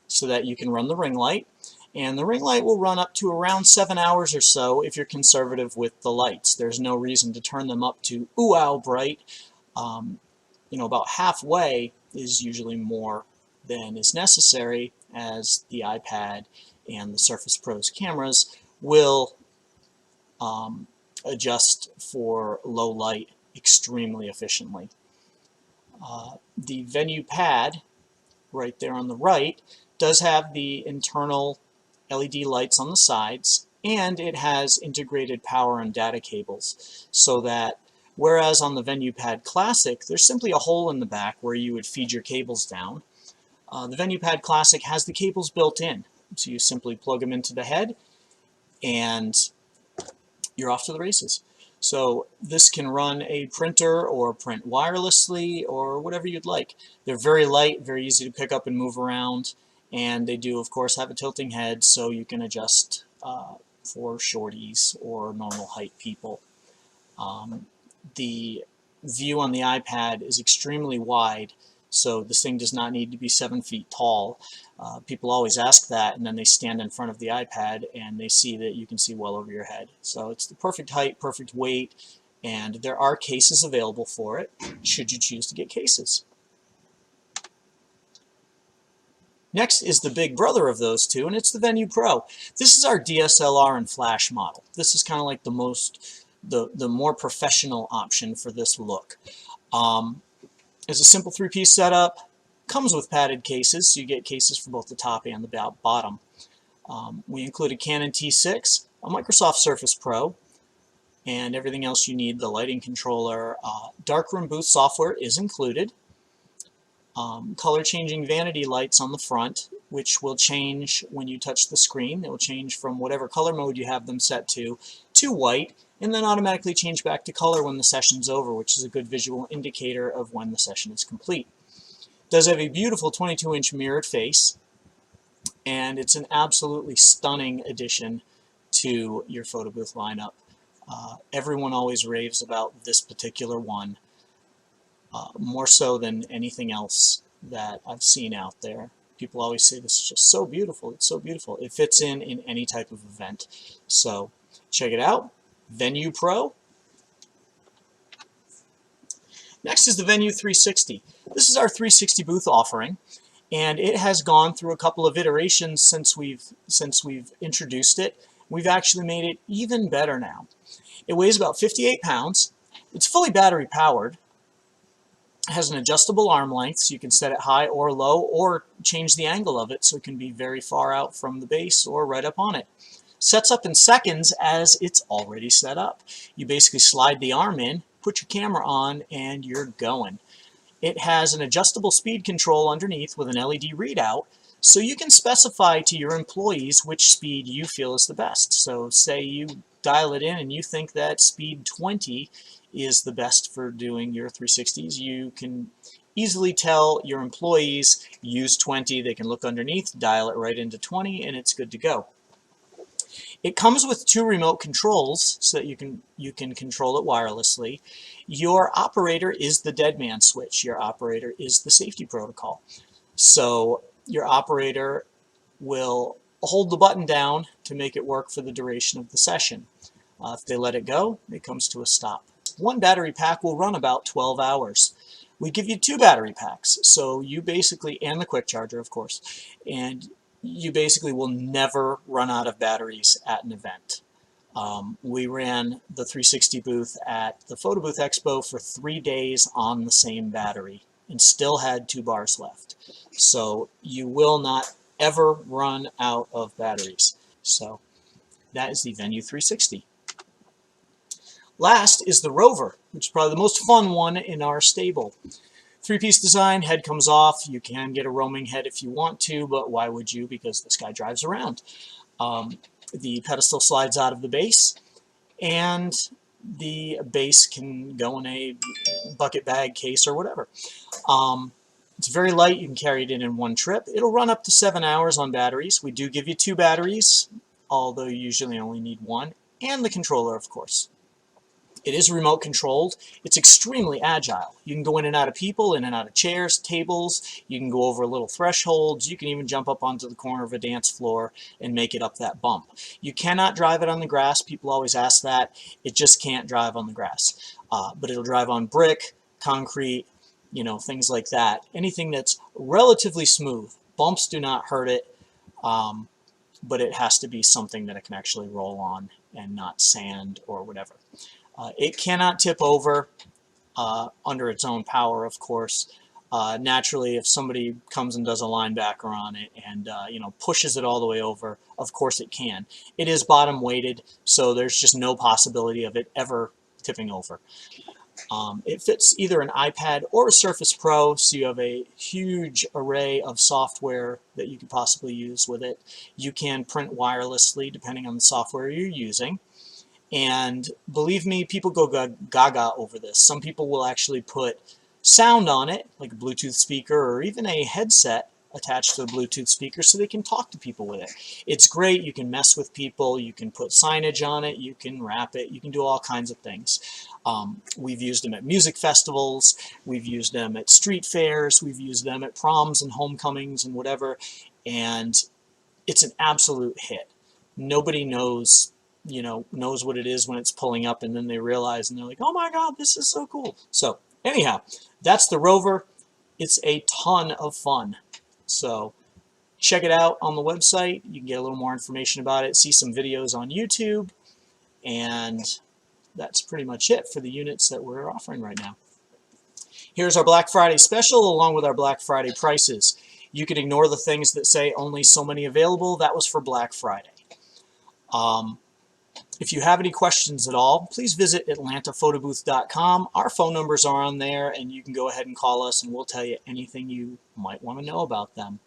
so that you can run the ring light, and the ring light will run up to around 7 hours or so if you're conservative with the lights. There's no reason to turn them up to ooh-ow bright. About halfway is usually more than is necessary, as the iPad and the Surface Pro's cameras will adjust for low light extremely efficiently. The VenuePad, right there on the right, does have the internal LED lights on the sides, and it has integrated power and data cables, so that whereas on the VenuePad Classic, there's simply a hole in the back where you would feed your cables down. The VenuePad Classic has the cables built in, so you simply plug them into the head and you're off to the races. So this can run a printer or print wirelessly or whatever you'd like. They're very light, very easy to pick up and move around, and they do, of course, have a tilting head, so you can adjust for shorties or normal height people. The view on the iPad is extremely wide, so this thing does not need to be 7 feet tall. People always ask that, and then they stand in front of the iPad and they see that you can see well over your head. So it's the perfect height, perfect weight, and there are cases available for it, should you choose to get cases. Next is the big brother of those two, and it's the Venue Pro. This is our DSLR and flash model. This is kind of like the more professional option for this look. It's a simple 3-piece setup, comes with padded cases, so you get cases for both the top and the bottom. We include a Canon T6, a Microsoft Surface Pro, and everything else you need, the lighting controller. Darkroom booth software is included. Color changing vanity lights on the front, which will change when you touch the screen. It will change from whatever color mode you have them set to white, and then automatically change back to color when the session's over, which is a good visual indicator of when the session is complete. It does have a beautiful 22-inch mirrored face, and it's an absolutely stunning addition to your photo booth lineup. Everyone always raves about this particular one. More so than anything else that I've seen out there. People always say this is just so beautiful, it's so beautiful. It fits in any type of event. So check it out, Venue Pro. Next is the Venue 360. This is our 360 booth offering, and it has gone through a couple of iterations since we've introduced it. We've actually made it even better now. It weighs about 58 pounds. It's fully battery powered. Has an adjustable arm length, so you can set it high or low, or change the angle of it so it can be very far out from the base or right up on it. Sets up in seconds as it's already set up. You basically slide the arm in, put your camera on, and you're going. It has an adjustable speed control underneath with an LED readout, so you can specify to your employees which speed you feel is the best. So say you dial it in and you think that speed 20 is the best for doing your 360s. You can easily tell your employees use 20. They can look underneath, dial it right into 20, and it's good to go. It comes with 2 remote controls so that you can control it wirelessly. Your operator is the dead man switch. Your operator is the safety protocol. So your operator will hold the button down to make it work for the duration of the session. If they let it go, it comes to a stop. One battery pack will run about 12 hours. We give you 2 battery packs, so you basically, and the quick charger of course, and you basically will never run out of batteries at an event. We ran the 360 booth at the Photo Booth Expo for 3 days on the same battery and still had 2 bars left. So you will not ever run out of batteries. So that is the Venue 360. Last is the Rover, which is probably the most fun one in our stable. 3-piece design, head comes off. You can get a roaming head if you want to, but why would you? Because this guy drives around. The pedestal slides out of the base, and the base can go in a bucket bag case or whatever. It's very light. You can carry it in one trip. It'll run up to 7 hours on batteries. We do give you 2 batteries, although you usually only need 1, and the controller, of course. It is remote controlled. It's extremely agile. You can go in and out of people, in and out of chairs, tables. You can go over little thresholds. You can even jump up onto the corner of a dance floor and make it up that bump. You cannot drive it on the grass. People always ask that. It just can't drive on the grass. But it'll drive on brick, concrete, things like that. Anything that's relatively smooth. Bumps do not hurt it, but it has to be something that it can actually roll on and not sand or whatever. It cannot tip over under its own power, of course. Naturally, if somebody comes and does a linebacker on it and pushes it all the way over, of course it can. It is bottom weighted, so there's just no possibility of it ever tipping over. It fits either an iPad or a Surface Pro, so you have a huge array of software that you could possibly use with it. You can print wirelessly depending on the software you're using. And believe me, people go gaga over this. Some people will actually put sound on it, like a Bluetooth speaker or even a headset attached to the Bluetooth speaker so they can talk to people with it. It's great. You can mess with people. You can put signage on it. You can wrap it. You can do all kinds of things. We've used them at music festivals. We've used them at street fairs. We've used them at proms and homecomings and whatever. And it's an absolute hit. Nobody knows what it is when it's pulling up, and then they realize and they're like, oh my God, this is so cool. So anyhow, that's the Rover. It's a ton of fun. So check it out on the website. You can get a little more information about it, see some videos on YouTube, and that's pretty much it for the units that we're offering right now. Here's our Black Friday special along with our Black Friday prices. You can ignore the things that say only so many available. That was for Black Friday. If you have any questions at all, please visit atlantaphotoBooth.com. Our phone numbers are on there, and you can go ahead and call us, and we'll tell you anything you might want to know about them.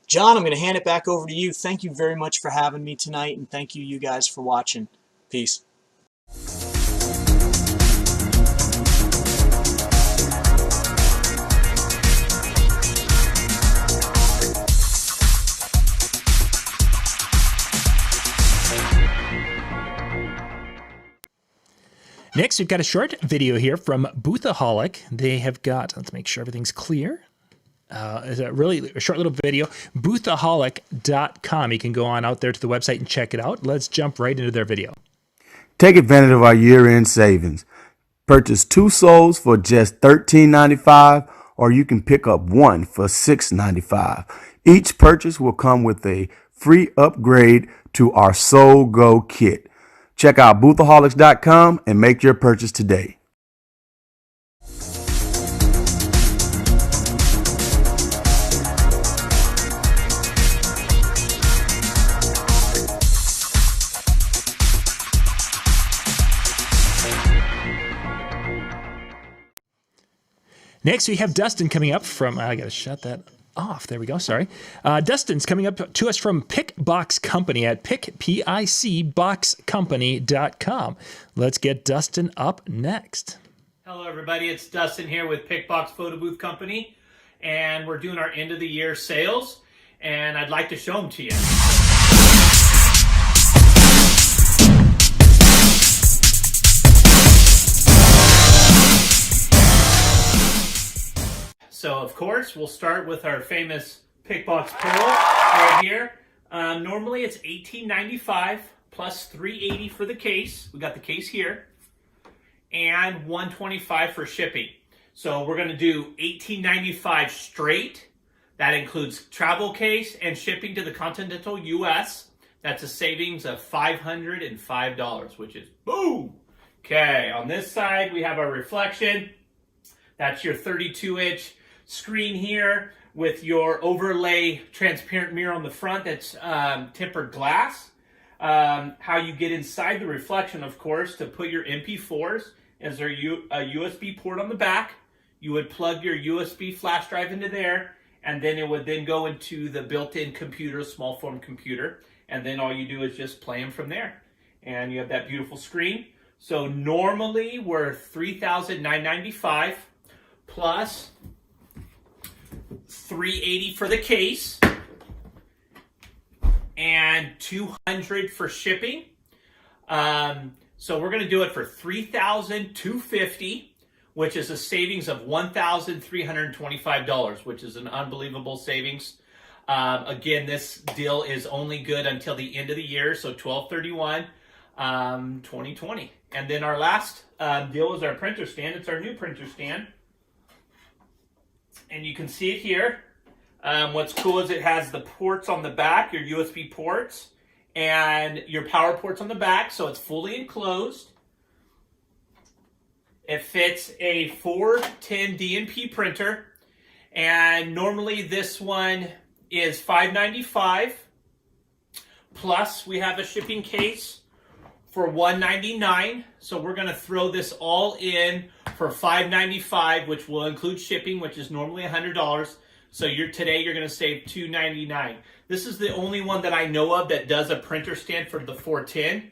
John, I'm going to hand it back over to you. Thank you very much for having me tonight, and thank you guys for watching. Peace. Next, we've got a short video here from Boothaholic. They have got, let's make sure everything's clear. It's a short little video, boothaholic.com. You can go on out there to the website and check it out. Let's jump right into their video. Take advantage of our year-end savings. Purchase 2 soles for just $13.95, or you can pick up 1 for $6.95. Each purchase will come with a free upgrade to our Soul Go kit. Check out boothaholics.com and make your purchase today. Next, we have Dustin coming up from, I got to shut that off. There we go. Sorry. Dustin's coming up to us from PicBox Company at picboxcompany.com. Let's get Dustin up next. Hello, everybody. It's Dustin here with PicBox Photo Booth Company, and we're doing our end of the year sales, and I'd like to show them to you. So, of course, we'll start with our famous PicBox Pearl right here. Normally, it's $18.95 plus $3.80 for the case. We got the case here, and $125 for shipping. So we're going to do $18.95 straight. That includes travel case and shipping to the continental U.S. That's a savings of $505, which is boom. Okay, on this side, we have our reflection. That's your 32-inch screen here with your overlay transparent mirror on the front that's tempered glass. How you get inside the reflection, of course, to put your MP4s is there a USB port on the back. You would plug your USB flash drive into there, and then it would then go into the built-in computer, small form computer, and then all you do is just play them from there. And you have that beautiful screen. So normally we're $3,995 plus $380 for the case and $200 for shipping. So we're going to do it for $3,250, which is a savings of $1,325, which is an unbelievable savings. Again, this deal is only good until the end of the year, so 12/31/2020. And then our last deal is our printer stand. It's our new printer stand. And you can see it here. What's cool is it has the ports on the back, your USB ports, and your power ports on the back, so it's fully enclosed. It fits a 410 DNP printer, and normally this one is $595, plus we have a shipping case for $199. So we're going to throw this all in for $595, which will include shipping, which is normally $100. So today you're going to save $299. This is the only one that I know of that does a printer stand for the 410.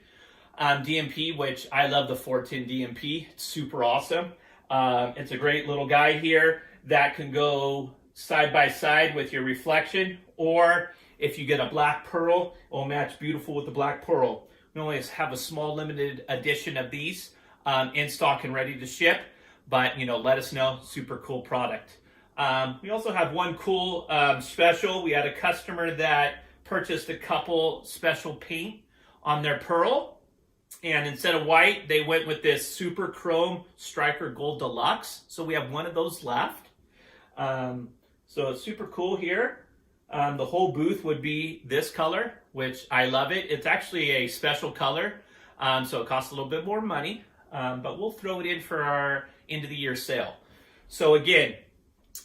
DMP, which I love the 410 DMP. It's super awesome. It's a great little guy here that can go side by side with your reflection, or if you get a black pearl, it will match beautiful with the black pearl. We only have a small limited edition of these in stock and ready to ship, but let us know. Super cool product. We also have one cool special. We had a customer that purchased a couple special paint on their pearl, and instead of white, they went with this super chrome striker gold deluxe. So we have one of those left. So it's super cool here. The whole booth would be this color, which I love it. It's actually a special color, so it costs a little bit more money, but we'll throw it in for our end of the year sale. So again,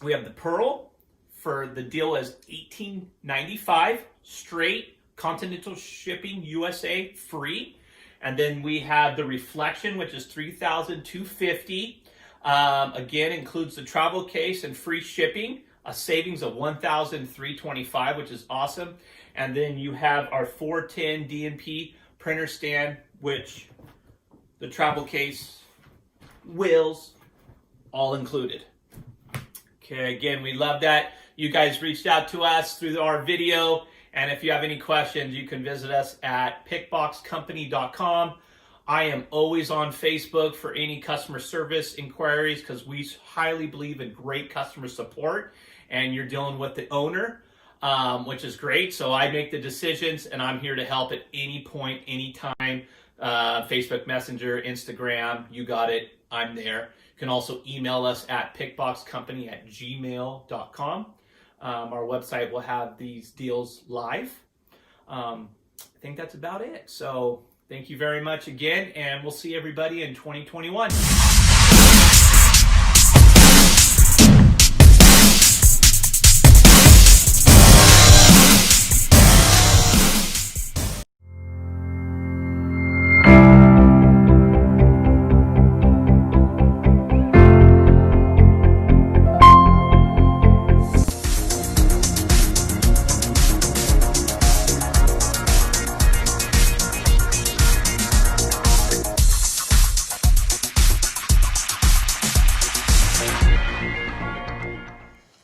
we have the pearl for the deal as $18.95 straight, continental shipping, USA free. And then we have the reflection, which is $3,250. Again, includes the travel case and free shipping, a savings of $1,325, which is awesome. And then you have our 410 DMP printer stand, which the travel case, wheels, all included. Okay, again, we love that you guys reached out to us through our video. And if you have any questions, you can visit us at pickboxcompany.com. I am always on Facebook for any customer service inquiries because we highly believe in great customer support, and you're dealing with the owner, which is great. So I make the decisions, and I'm here to help at any point, anytime. Facebook Messenger, Instagram, you got it. I'm there. You can also email us at pickboxcompany@gmail.com. Our website will have these deals live. I think that's about it. So thank you very much again, and we'll see everybody in 2021.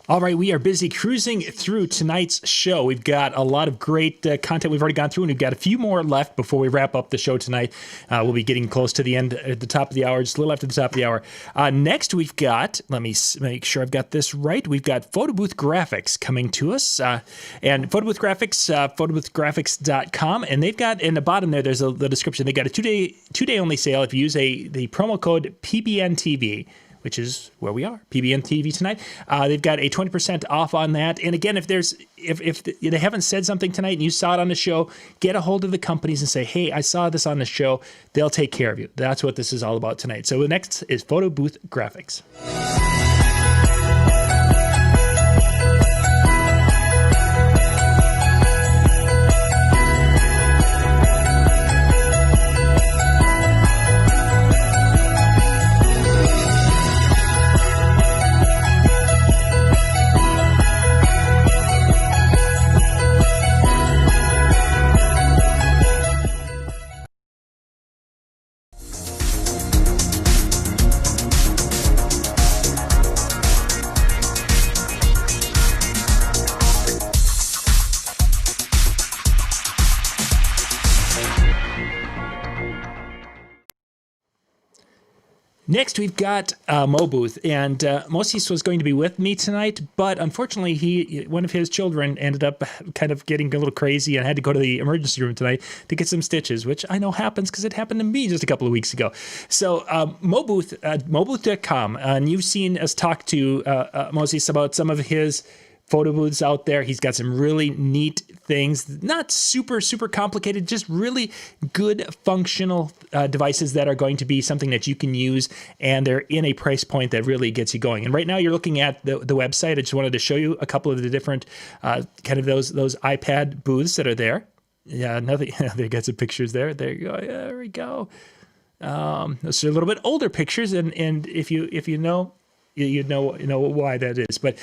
All right, we are busy cruising through tonight's show. We've got a lot of great content we've already gone through, and we've got a few more left before we wrap up the show tonight. We'll be getting close to the end at the top of the hour, just a little after the top of the hour. Next, we've got, let me make sure I've got this right, we've got Photo Booth Graphics coming to us. And Photo Booth Graphics, photoboothgraphics.com, and they've got, in the bottom there, there's the description. They got a two-day only sale if you use the promo code PBNTV, which is where we are, PBNTV tonight. They've got a 20% off on that. And again, if they haven't said something tonight and you saw it on the show, get a hold of the companies and say, hey, I saw this on the show. They'll take care of you. That's what this is all about tonight. So the next is Photo Booth Graphics. Next, we've got Mo Booth, and Moses was going to be with me tonight, but unfortunately, one of his children ended up kind of getting a little crazy and had to go to the emergency room tonight to get some stitches, which I know happens because it happened to me just a couple of weeks ago. So Mo Booth, mobooth.com, and you've seen us talk to Moses about some of his photo booths out there. He's got some really neat things, not super, super complicated, just really good functional devices that are going to be something that you can use, and they're in a price point that really gets you going. And right now you're looking at the website. I just wanted to show you a couple of the different kind of those iPad booths that are there. Yeah, nothing. They got some pictures there. There you go. Yeah, there we go. Those are a little bit older pictures, and if you know you know why that is. But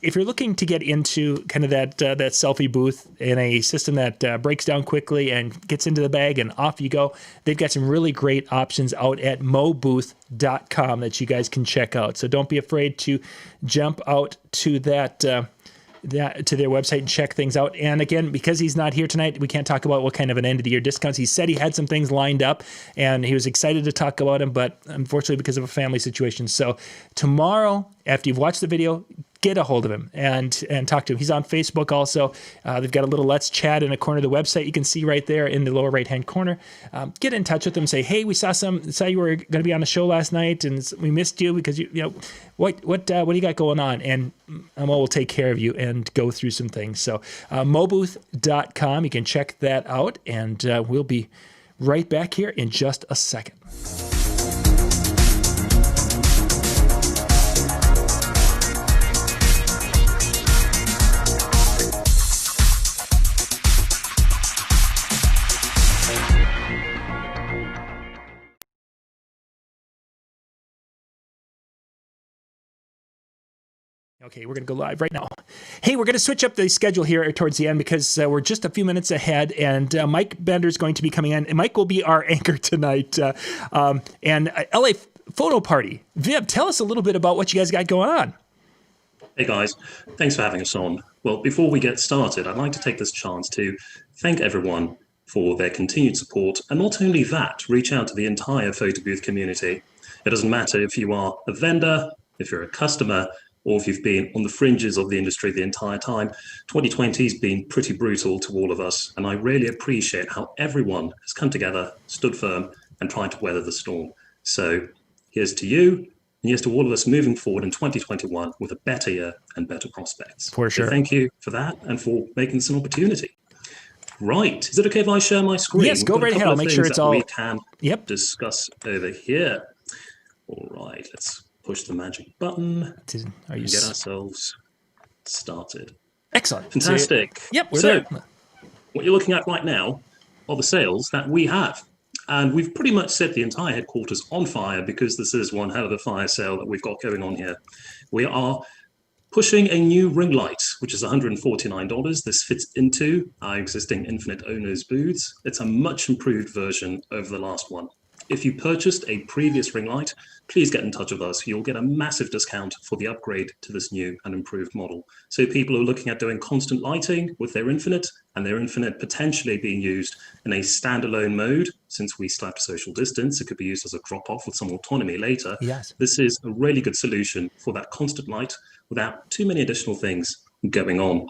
if you're looking to get into kind of that selfie booth in a system that breaks down quickly and gets into the bag and off you go, they've got some really great options out at mobooth.com that you guys can check out. So don't be afraid to jump out to that to their website and check things out. And again, because he's not here tonight, we can't talk about what kind of an end of the year discounts. He said he had some things lined up and he was excited to talk about them, but unfortunately because of a family situation. So tomorrow, after you've watched the video, get a hold of him and talk to him. He's on Facebook also. They've got a little Let's Chat in a corner of the website. You can see right there in the lower right-hand corner. Get in touch with them. Say, hey, we saw you were going to be on a show last night and we missed you because you know what do you got going on? And Mo will take care of you and go through some things. So mobooth.com. You can check that out, and we'll be right back here in just a second. Okay, we're going to go live right now. Hey, we're going to switch up the schedule here towards the end because we're just a few minutes ahead, and Mike Bender's going to be coming in, and Mike will be our anchor tonight. And LA Photo Party. Viv, tell us a little bit about what you guys got going on. Hey guys, thanks for having us on. Well, before we get started, I'd like to take this chance to thank everyone for their continued support, and not only that, reach out to the entire photo booth community. It doesn't matter if you are a vendor, if you're a customer, or if you've been on the fringes of the industry the entire time. 2020 has been pretty brutal to all of us, and I really appreciate how everyone has come together, stood firm, and tried to weather the storm. So here's to you, and here's to all of us moving forward in 2021 with a better year and better prospects. For sure. So thank you for that and for making this an opportunity. Right, is it okay if I share my screen? Yes, go right ahead. I'll make sure it's all... we can discuss over here. All right, let's push the magic button and get ourselves started. Excellent. Fantastic. Yep, we're there. What you're looking at right now are the sales that we have. And we've pretty much set the entire headquarters on fire because this is one hell of a fire sale that we've got going on here. We are pushing a new ring light, which is $149. This fits into our existing Infinite Owners booths. It's a much improved version over the last one. If you purchased a previous ring light, please get in touch with us. You'll get a massive discount for the upgrade to this new and improved model. So people who are looking at doing constant lighting with their Infinite, and their Infinite potentially being used in a standalone mode, since we still have to social distance, it could be used as a drop-off with some autonomy later. Yes. This is a really good solution for that constant light without too many additional things going on.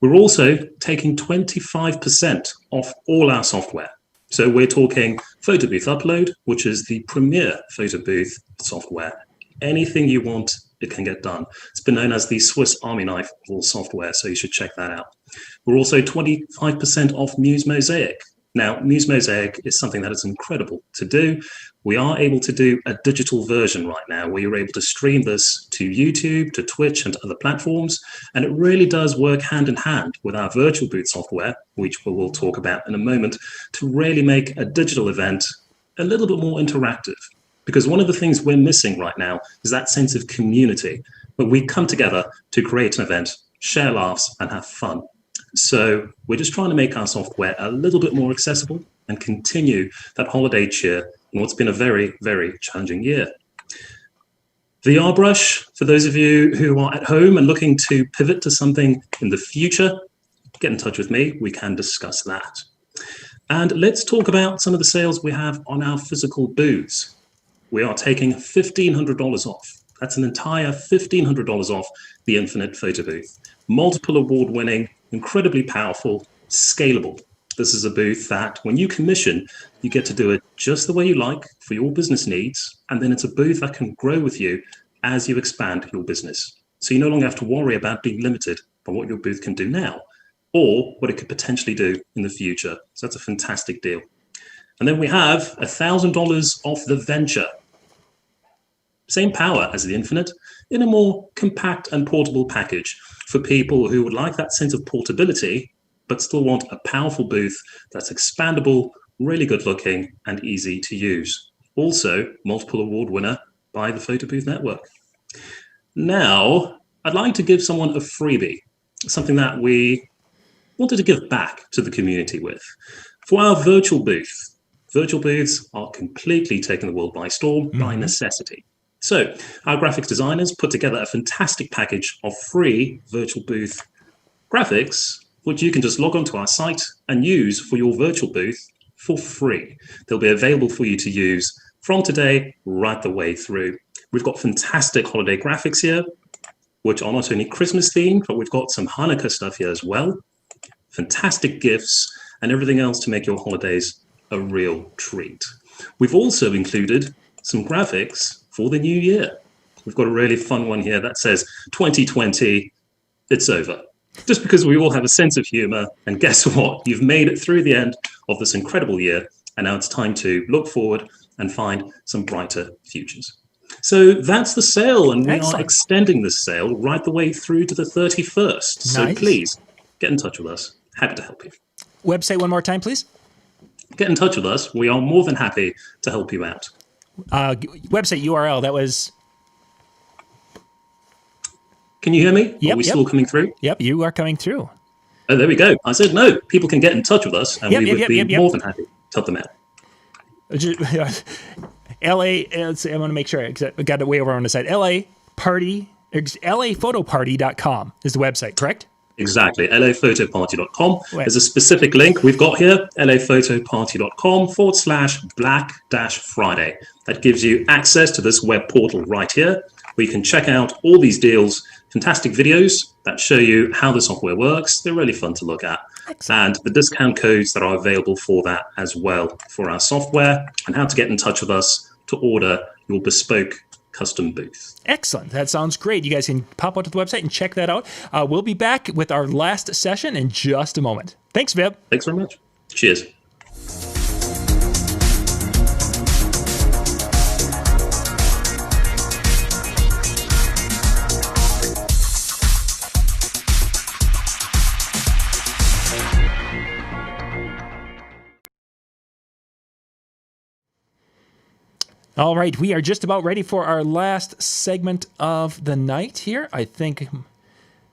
We're also taking 25% off all our software. So we're talking Photo Booth Upload, which is the premier photo booth software. Anything you want, it can get done. It's been known as the Swiss Army knife of all software, so you should check that out. We're also 25% off Muse Mosaic. Now, Muse Mosaic is something that is incredible to do. We are able to do a digital version right now where you're able to stream this to YouTube, to Twitch, and to other platforms. And it really does work hand in hand with our virtual booth software, which we will talk about in a moment, to really make a digital event a little bit more interactive. Because one of the things we're missing right now is that sense of community, where we come together to create an event, share laughs, and have fun. So we're just trying to make our software a little bit more accessible and continue that holiday cheer in what's been a very, very challenging year. VR Brush, for those of you who are at home and looking to pivot to something in the future, get in touch with me. We can discuss that. And let's talk about some of the sales we have on our physical booths. We are taking $1,500 off. That's an entire $1,500 off the Infinite Photo Booth. Multiple award-winning, incredibly powerful, scalable. This is a booth that when you commission, you get to do it just the way you like for your business needs. And then it's a booth that can grow with you as you expand your business. So you no longer have to worry about being limited by what your booth can do now or what it could potentially do in the future. So that's a fantastic deal. And then we have $1,000 off the Venture. Same power as the Infinite in a more compact and portable package for people who would like that sense of portability, but still want a powerful booth that's expandable, really good looking, and easy to use. Also, multiple award winner by the Photo Booth Network. Now, I'd like to give someone a freebie, something that we wanted to give back to the community with. For our virtual booth, virtual booths are completely taking the world by storm by necessity. So our graphics designers put together a fantastic package of free virtual booth graphics, which you can just log onto our site and use for your virtual booth for free. They'll be available for you to use from today right the way through. We've got fantastic holiday graphics here, which are not only Christmas themed, but we've got some Hanukkah stuff here as well. Fantastic gifts and everything else to make your holidays a real treat. We've also included some graphics for the new year. We've got a really fun one here that says 2020, it's over. Just because we all have a sense of humor, and guess what? You've made it through the end of this incredible year, and now it's time to look forward and find some brighter futures. So that's the sale, and we are extending the sale right the way through to the 31st. So please get in touch with us. Happy to help you. Website one more time, please. Get in touch with us. We are more than happy to help you out. Website URL, that was... Can you hear me? Yep, are we still coming through? Yep, you are coming through. Oh, there we go. I said no. People can get in touch with us, and we would be more than happy to help them out. LA, I want to make sure I got it way over on the side. LAphotoparty.com is the website, correct? Exactly, laphotoparty.com. There's a specific link we've got here, laphotoparty.com/Black-Friday. That gives you access to this web portal right here, where you can check out all these deals, fantastic videos that show you how the software works. They're really fun to look at. And the discount codes that are available for that as well for our software, and how to get in touch with us to order your bespoke custom booth. Excellent. That sounds great. You guys can pop out to the website and check that out. We'll be back with our last session in just a moment. Thanks, Vib. Thanks very much. Cheers. All right, we are just about ready for our last segment of the night here. I think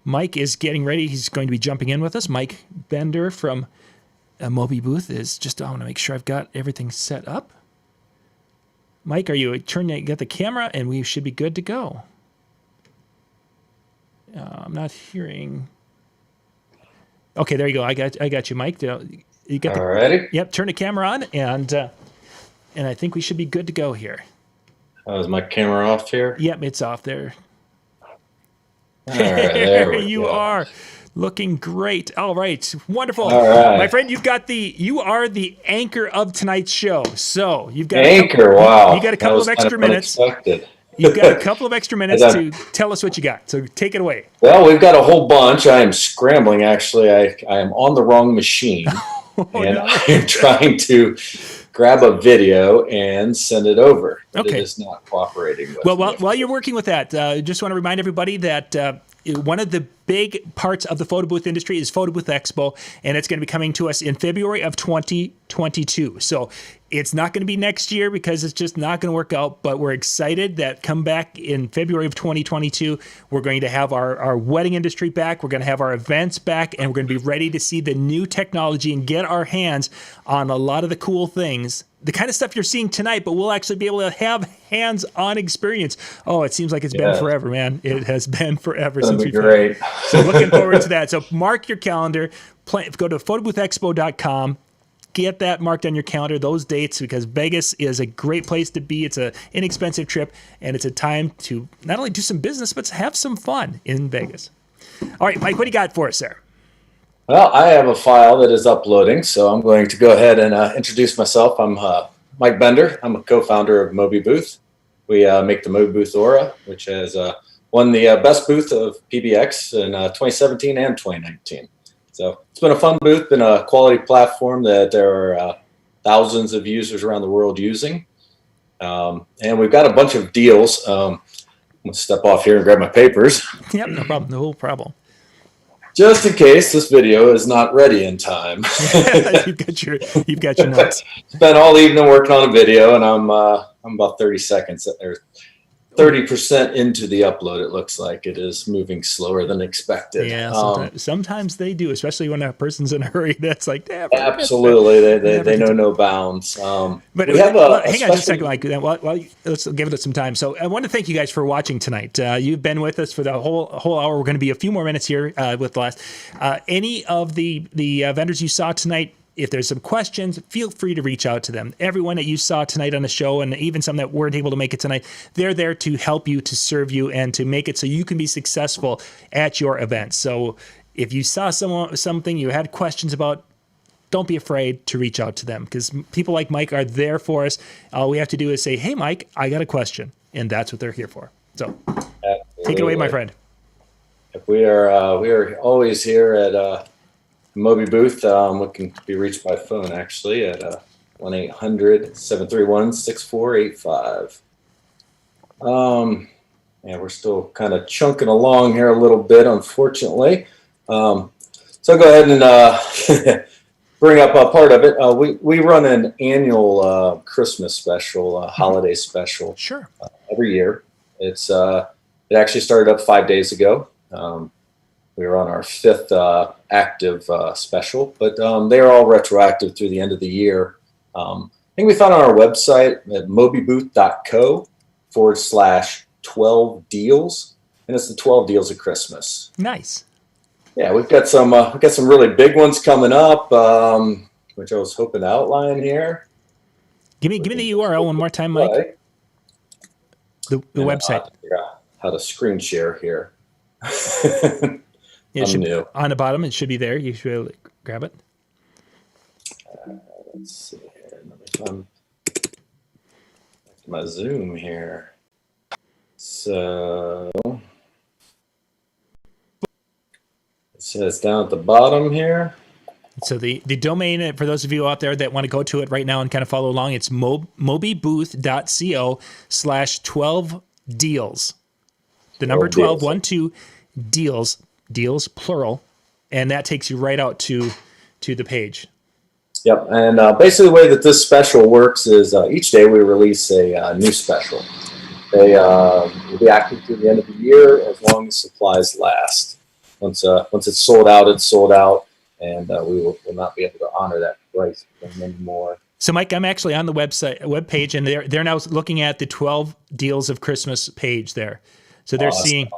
Mike is getting ready. He's going to be jumping in with us. Mike Bender from Moby Booth is just, I want to make sure I've got everything set up. Mike, are you get the camera, and we should be good to go. I'm not hearing. Okay, there you go. I got you, Mike. You got all righty. Yep, turn the camera on, and I think we should be good to go here. Oh, is my camera off here? Yep, it's off there. All right, there we you go. are looking great. All right, wonderful. All right. My friend, you are the anchor of tonight's show. So you've got wow. You got a couple of extra minutes. Unexpected. You've got a couple of extra minutes to tell us what you got. So take it away. Well, we've got a whole bunch. I am scrambling. Actually, I am on the wrong machine, and I am trying to grab a video and send it over. But okay. It is not cooperating with well, me. while you're working with that, just want to remind everybody that one of the big parts of the photo booth industry is Photo Booth Expo, and it's going to be coming to us in February of 2022. So it's not going to be next year because it's just not going to work out, but we're excited that come back in February of 2022, we're going to have our wedding industry back, we're going to have our events back, and we're going to be ready to see the new technology and get our hands on a lot of the cool things, the kind of stuff you're seeing tonight, but we'll actually be able to have hands-on experience. Oh, it seems like it's been forever, man. It has been forever since we've great. So looking forward to that. So mark your calendar. Go to photoboothexpo.com. Get that marked on your calendar, those dates, because Vegas is a great place to be. It's an inexpensive trip, and it's a time to not only do some business, but to have some fun in Vegas. All right, Mike, what do you got for us there? Well, I have a file that is uploading, so I'm going to go ahead and introduce myself. I'm Mike Bender. I'm a co-founder of Moby Booth. We make the Moby Booth Aura, which has won the best booth of PBX in 2017 and 2019. So it's been a fun booth, been a quality platform that there are thousands of users around the world using. And we've got a bunch of deals. I'm going to step off here and grab my papers. Yep, no problem. No problem. Just in case this video is not ready in time. You've got your notes. Spent all evening working on a video, and I'm about 30 seconds. 30% into the upload. It looks like it is moving slower than expected. Yeah, sometimes they do, especially when a person's in a hurry. That's like, damn. Absolutely, they know no bounds. But we have hang on just a second, Mike. Let's give it some time. So I want to thank you guys for watching tonight. You've been with us for the whole hour. We're going to be a few more minutes here with the last. Any of the vendors you saw tonight, if there's some questions, feel free to reach out to them. Everyone that you saw tonight on the show, and even some that weren't able to make it tonight, they're there to help you, to serve you, and to make it so you can be successful at your events. So if you saw something you had questions about, don't be afraid to reach out to them, because people like Mike are there for us. All we have to do is say, hey, Mike, I got a question. And that's what they're here for. So take it away, my friend. We are always here at Moby booth. We can be reached by phone actually at 1-800-731-6485. Yeah, we're still kind of chunking along here a little bit, unfortunately. So I'll go ahead and bring up a part of it. We run an annual Christmas special, holiday special. Sure. Every year. It actually started up 5 days ago. We were on our 5th active special, but they are all retroactive through the end of the year. I think we found on our website at mobybooth.co/12 deals, and it's the 12 deals of Christmas. Nice. Yeah, we've got some really big ones coming up, which I was hoping to outline here. Give me the URL one more time, Mike. The website. How to screen share here. It should be on the bottom. It should be there. You should be able to grab it. Let's see here. Let me find my Zoom here. So it says down at the bottom here. So the domain, for those of you out there that want to go to it right now and kind of follow along, it's mobybooth.co/12 deals. The number 12, 12 deals plural, and that takes you right out to the page. Yep, and basically the way that this special works is each day we release a new special. They will be active through the end of the year as long as supplies last. Once it's sold out, it's sold out, and we will not be able to honor that price anymore. So, Mike, I'm actually on the web page, and they're now looking at the 12 deals of Christmas page there. So they're seeing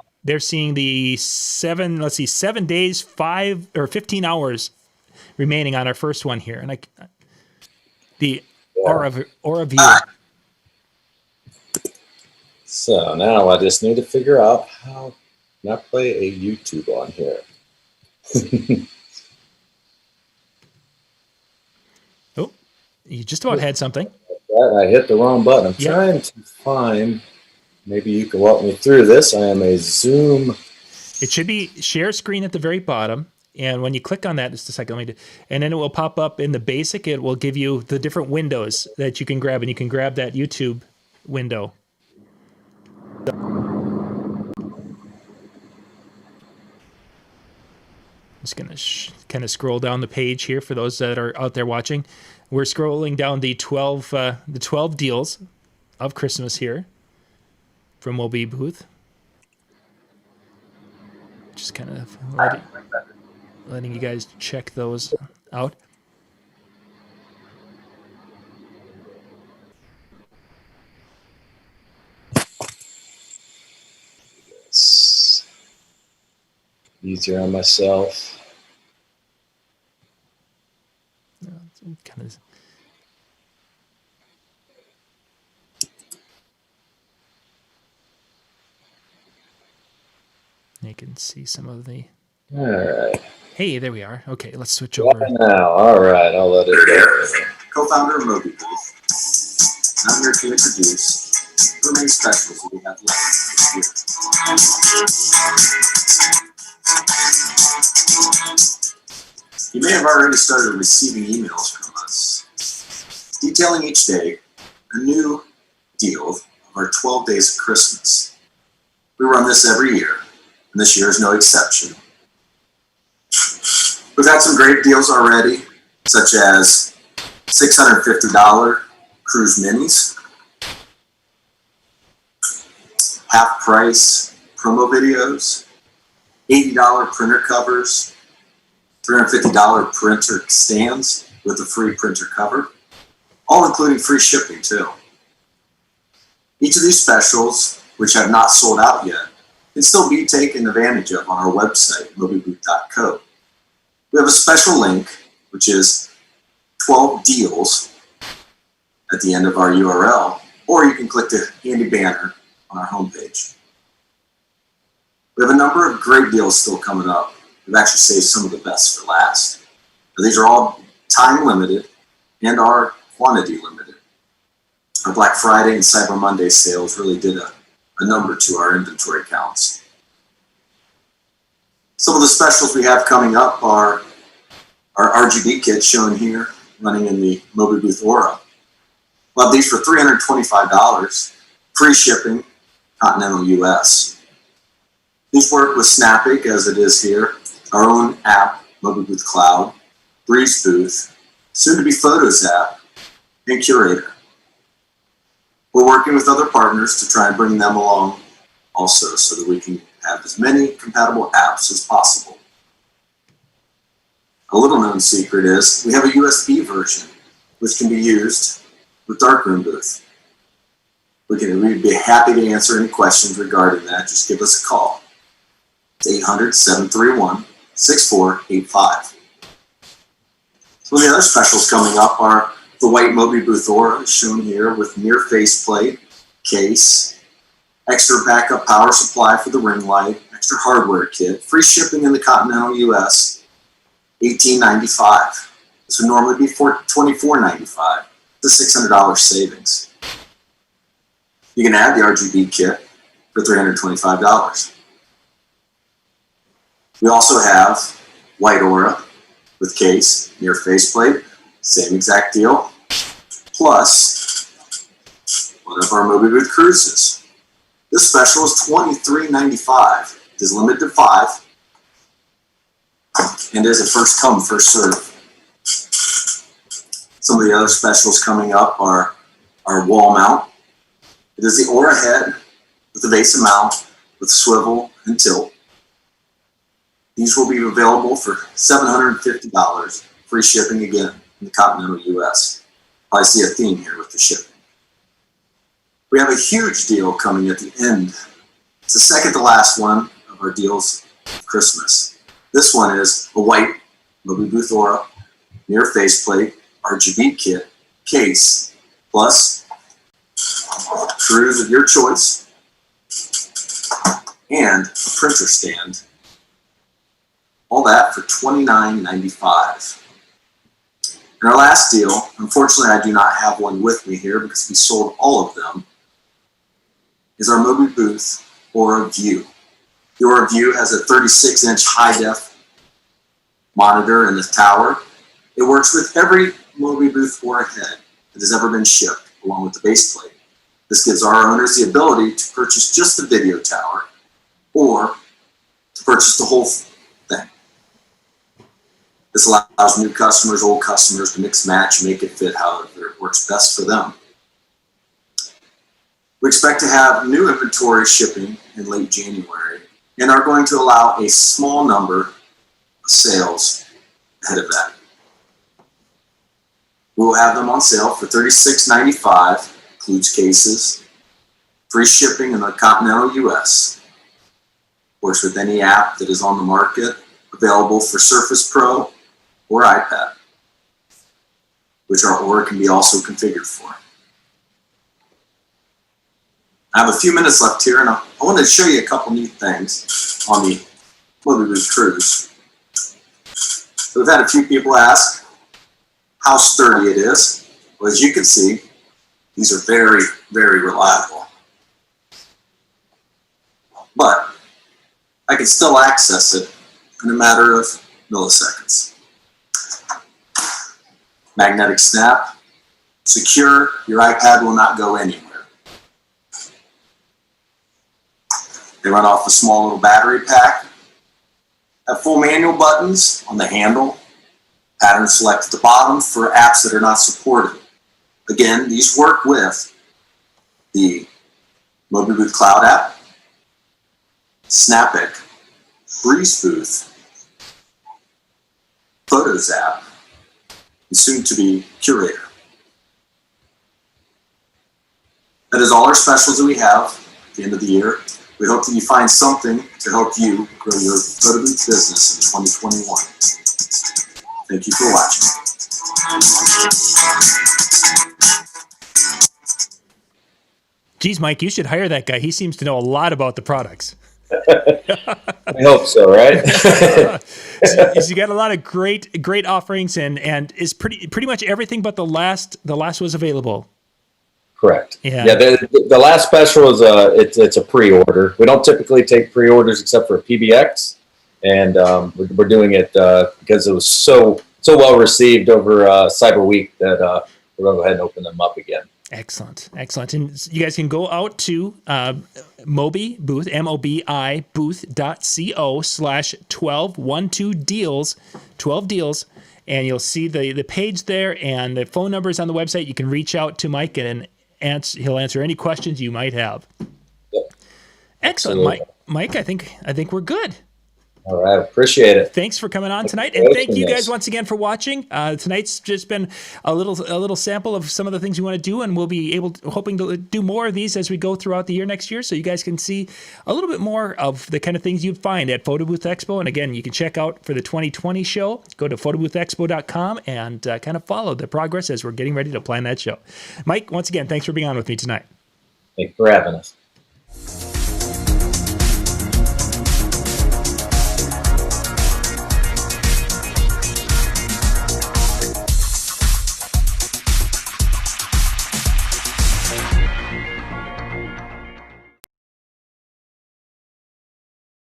the 7 days, 5 or 15 hours remaining on our first one here, and the Aura View. So now I just need to figure out how can I play a YouTube on here. Oh, you just about had something. I hit the wrong button. I'm trying to find. Maybe you can walk me through this. I am a Zoom. It should be share screen at the very bottom. And when you click on that, just a second, and then it will pop up in the basic. It will give you the different windows that you can grab, and you can grab that YouTube window. Just going to kind of scroll down the page here for those that are out there watching. We're scrolling down the 12 deals of Christmas here from Moby Booth. Just kind of letting you guys check those out. It's easier on myself. Kind of. You can see some of the. All right. Hey, there we are. Okay, let's switch over. Now, all right, I'll let it go. Co-founder of Moby Booth. And I'm here to introduce the many specials that we have left this year. You may have already started receiving emails from us detailing each day a new deal of our 12 days of Christmas. We run this every year, and this year is no exception. We've had some great deals already, such as $650 cruise minis, half price promo videos, $80 printer covers, $350 printer stands with a free printer cover, all including free shipping too. Each of these specials, which have not sold out yet, can still be taken advantage of on our website, mobibooth.co. We have a special link, which is 12 deals at the end of our URL, or you can click the handy banner on our homepage. We have a number of great deals still coming up. We've actually saved some of the best for last. Now, these are all time limited and are quantity limited. Our Black Friday and Cyber Monday sales really did a number to our inventory counts. Some of the specials we have coming up are our RGB kit shown here, running in the Moby Booth Aura. We'll have these for $325, free shipping, continental US. These work with Snappic, as it is here, our own app, Moby Booth Cloud, Breeze Booth, soon to be Photos app, and Curator. We're working with other partners to try and bring them along also so that we can have as many compatible apps as possible. A little known secret is we have a USB version which can be used with Darkroom Booth. We'd be happy to answer any questions regarding that. Just give us a call. It's 800-731-6485. Some of the other specials coming up are the white Moby Booth Aura, shown here with near faceplate, case, extra backup power supply for the ring light, extra hardware kit, free shipping in the continental US, $18.95. This would normally be $24.95. It's a $600 savings. You can add the RGB kit for $325. We also have white Aura with case, near faceplate, same exact deal, plus one of our Moby Booth cruises. This special is $23.95. It is limited to 5 and is a first come, first serve. Some of the other specials coming up are our wall mount. It is the Aura head with a base mount with swivel and tilt. These will be available for $750, free shipping again in the continental US. I see a theme here with the shipping. We have a huge deal coming at the end. It's the second to last one of our deals of Christmas. This one is a white Moby Booth Aura, near faceplate, RGB kit, case, plus cruise of your choice, and a printer stand. All that for $29.95. And our last deal, unfortunately I do not have one with me here because we sold all of them, is our Moby Booth Aura View. The Aura View has a 36-inch high-def monitor in the tower. It works with every Moby Booth Aura head that has ever been shipped, along with the base plate. This gives our owners the ability to purchase just the video tower or to purchase the whole thing. This allows new customers, old customers to mix match and make it fit however it works best for them. We expect to have new inventory shipping in late January and are going to allow a small number of sales ahead of that. We will have them on sale for $36.95, includes cases, free shipping in the continental US. Works with any app that is on the market, available for Surface Pro or iPad, which our Aura can be also configured for. I have a few minutes left here, and I wanted to show you a couple neat things on the Moby Booth cruise. So we've had a few people ask how sturdy it is. Well, as you can see, these are very, very reliable. But I can still access it in a matter of milliseconds. Magnetic snap, secure, your iPad will not go anywhere. They run off a small little battery pack, have full manual buttons on the handle, pattern select at the bottom for apps that are not supported. Again, these work with the Moby Booth Cloud app, Snapic, Breeze Booth, PhotoZap, and soon to be Curator. That is all our specials that we have at the end of the year. We hope that you find something to help you grow your photo booth business in 2021. Thank you for watching. Geez, Mike, you should hire that guy. He seems to know a lot about the products. I hope so, right? So you got a lot of great offerings, and is pretty much everything but the last was available. Correct. Yeah. The last special is it's a pre-order. We don't typically take pre-orders except for PBX, and we're doing it because it was so well received over Cyber Week that we're going to go ahead and open them up again. Excellent. And you guys can go out to Mobi Booth, MOBI booth.co/1212 deals, 12 deals, and you'll see the page there and the phone numbers on the website. You can reach out to Mike and he'll answer any questions you might have. Yep. Excellent, Absolutely. Mike. I think we're good. All right, appreciate it. Thanks for coming on tonight, and thank you guys once again for watching. Tonight's just been a little sample of some of the things we want to do, and we'll be hoping to do more of these as we go throughout the year next year, so you guys can see a little bit more of the kind of things you'd find at Photo Booth Expo. And again, you can check out for the 2020 show. Go to photoboothexpo.com and kind of follow the progress as we're getting ready to plan that show. Mike, once again, thanks for being on with me tonight. Thanks for having us.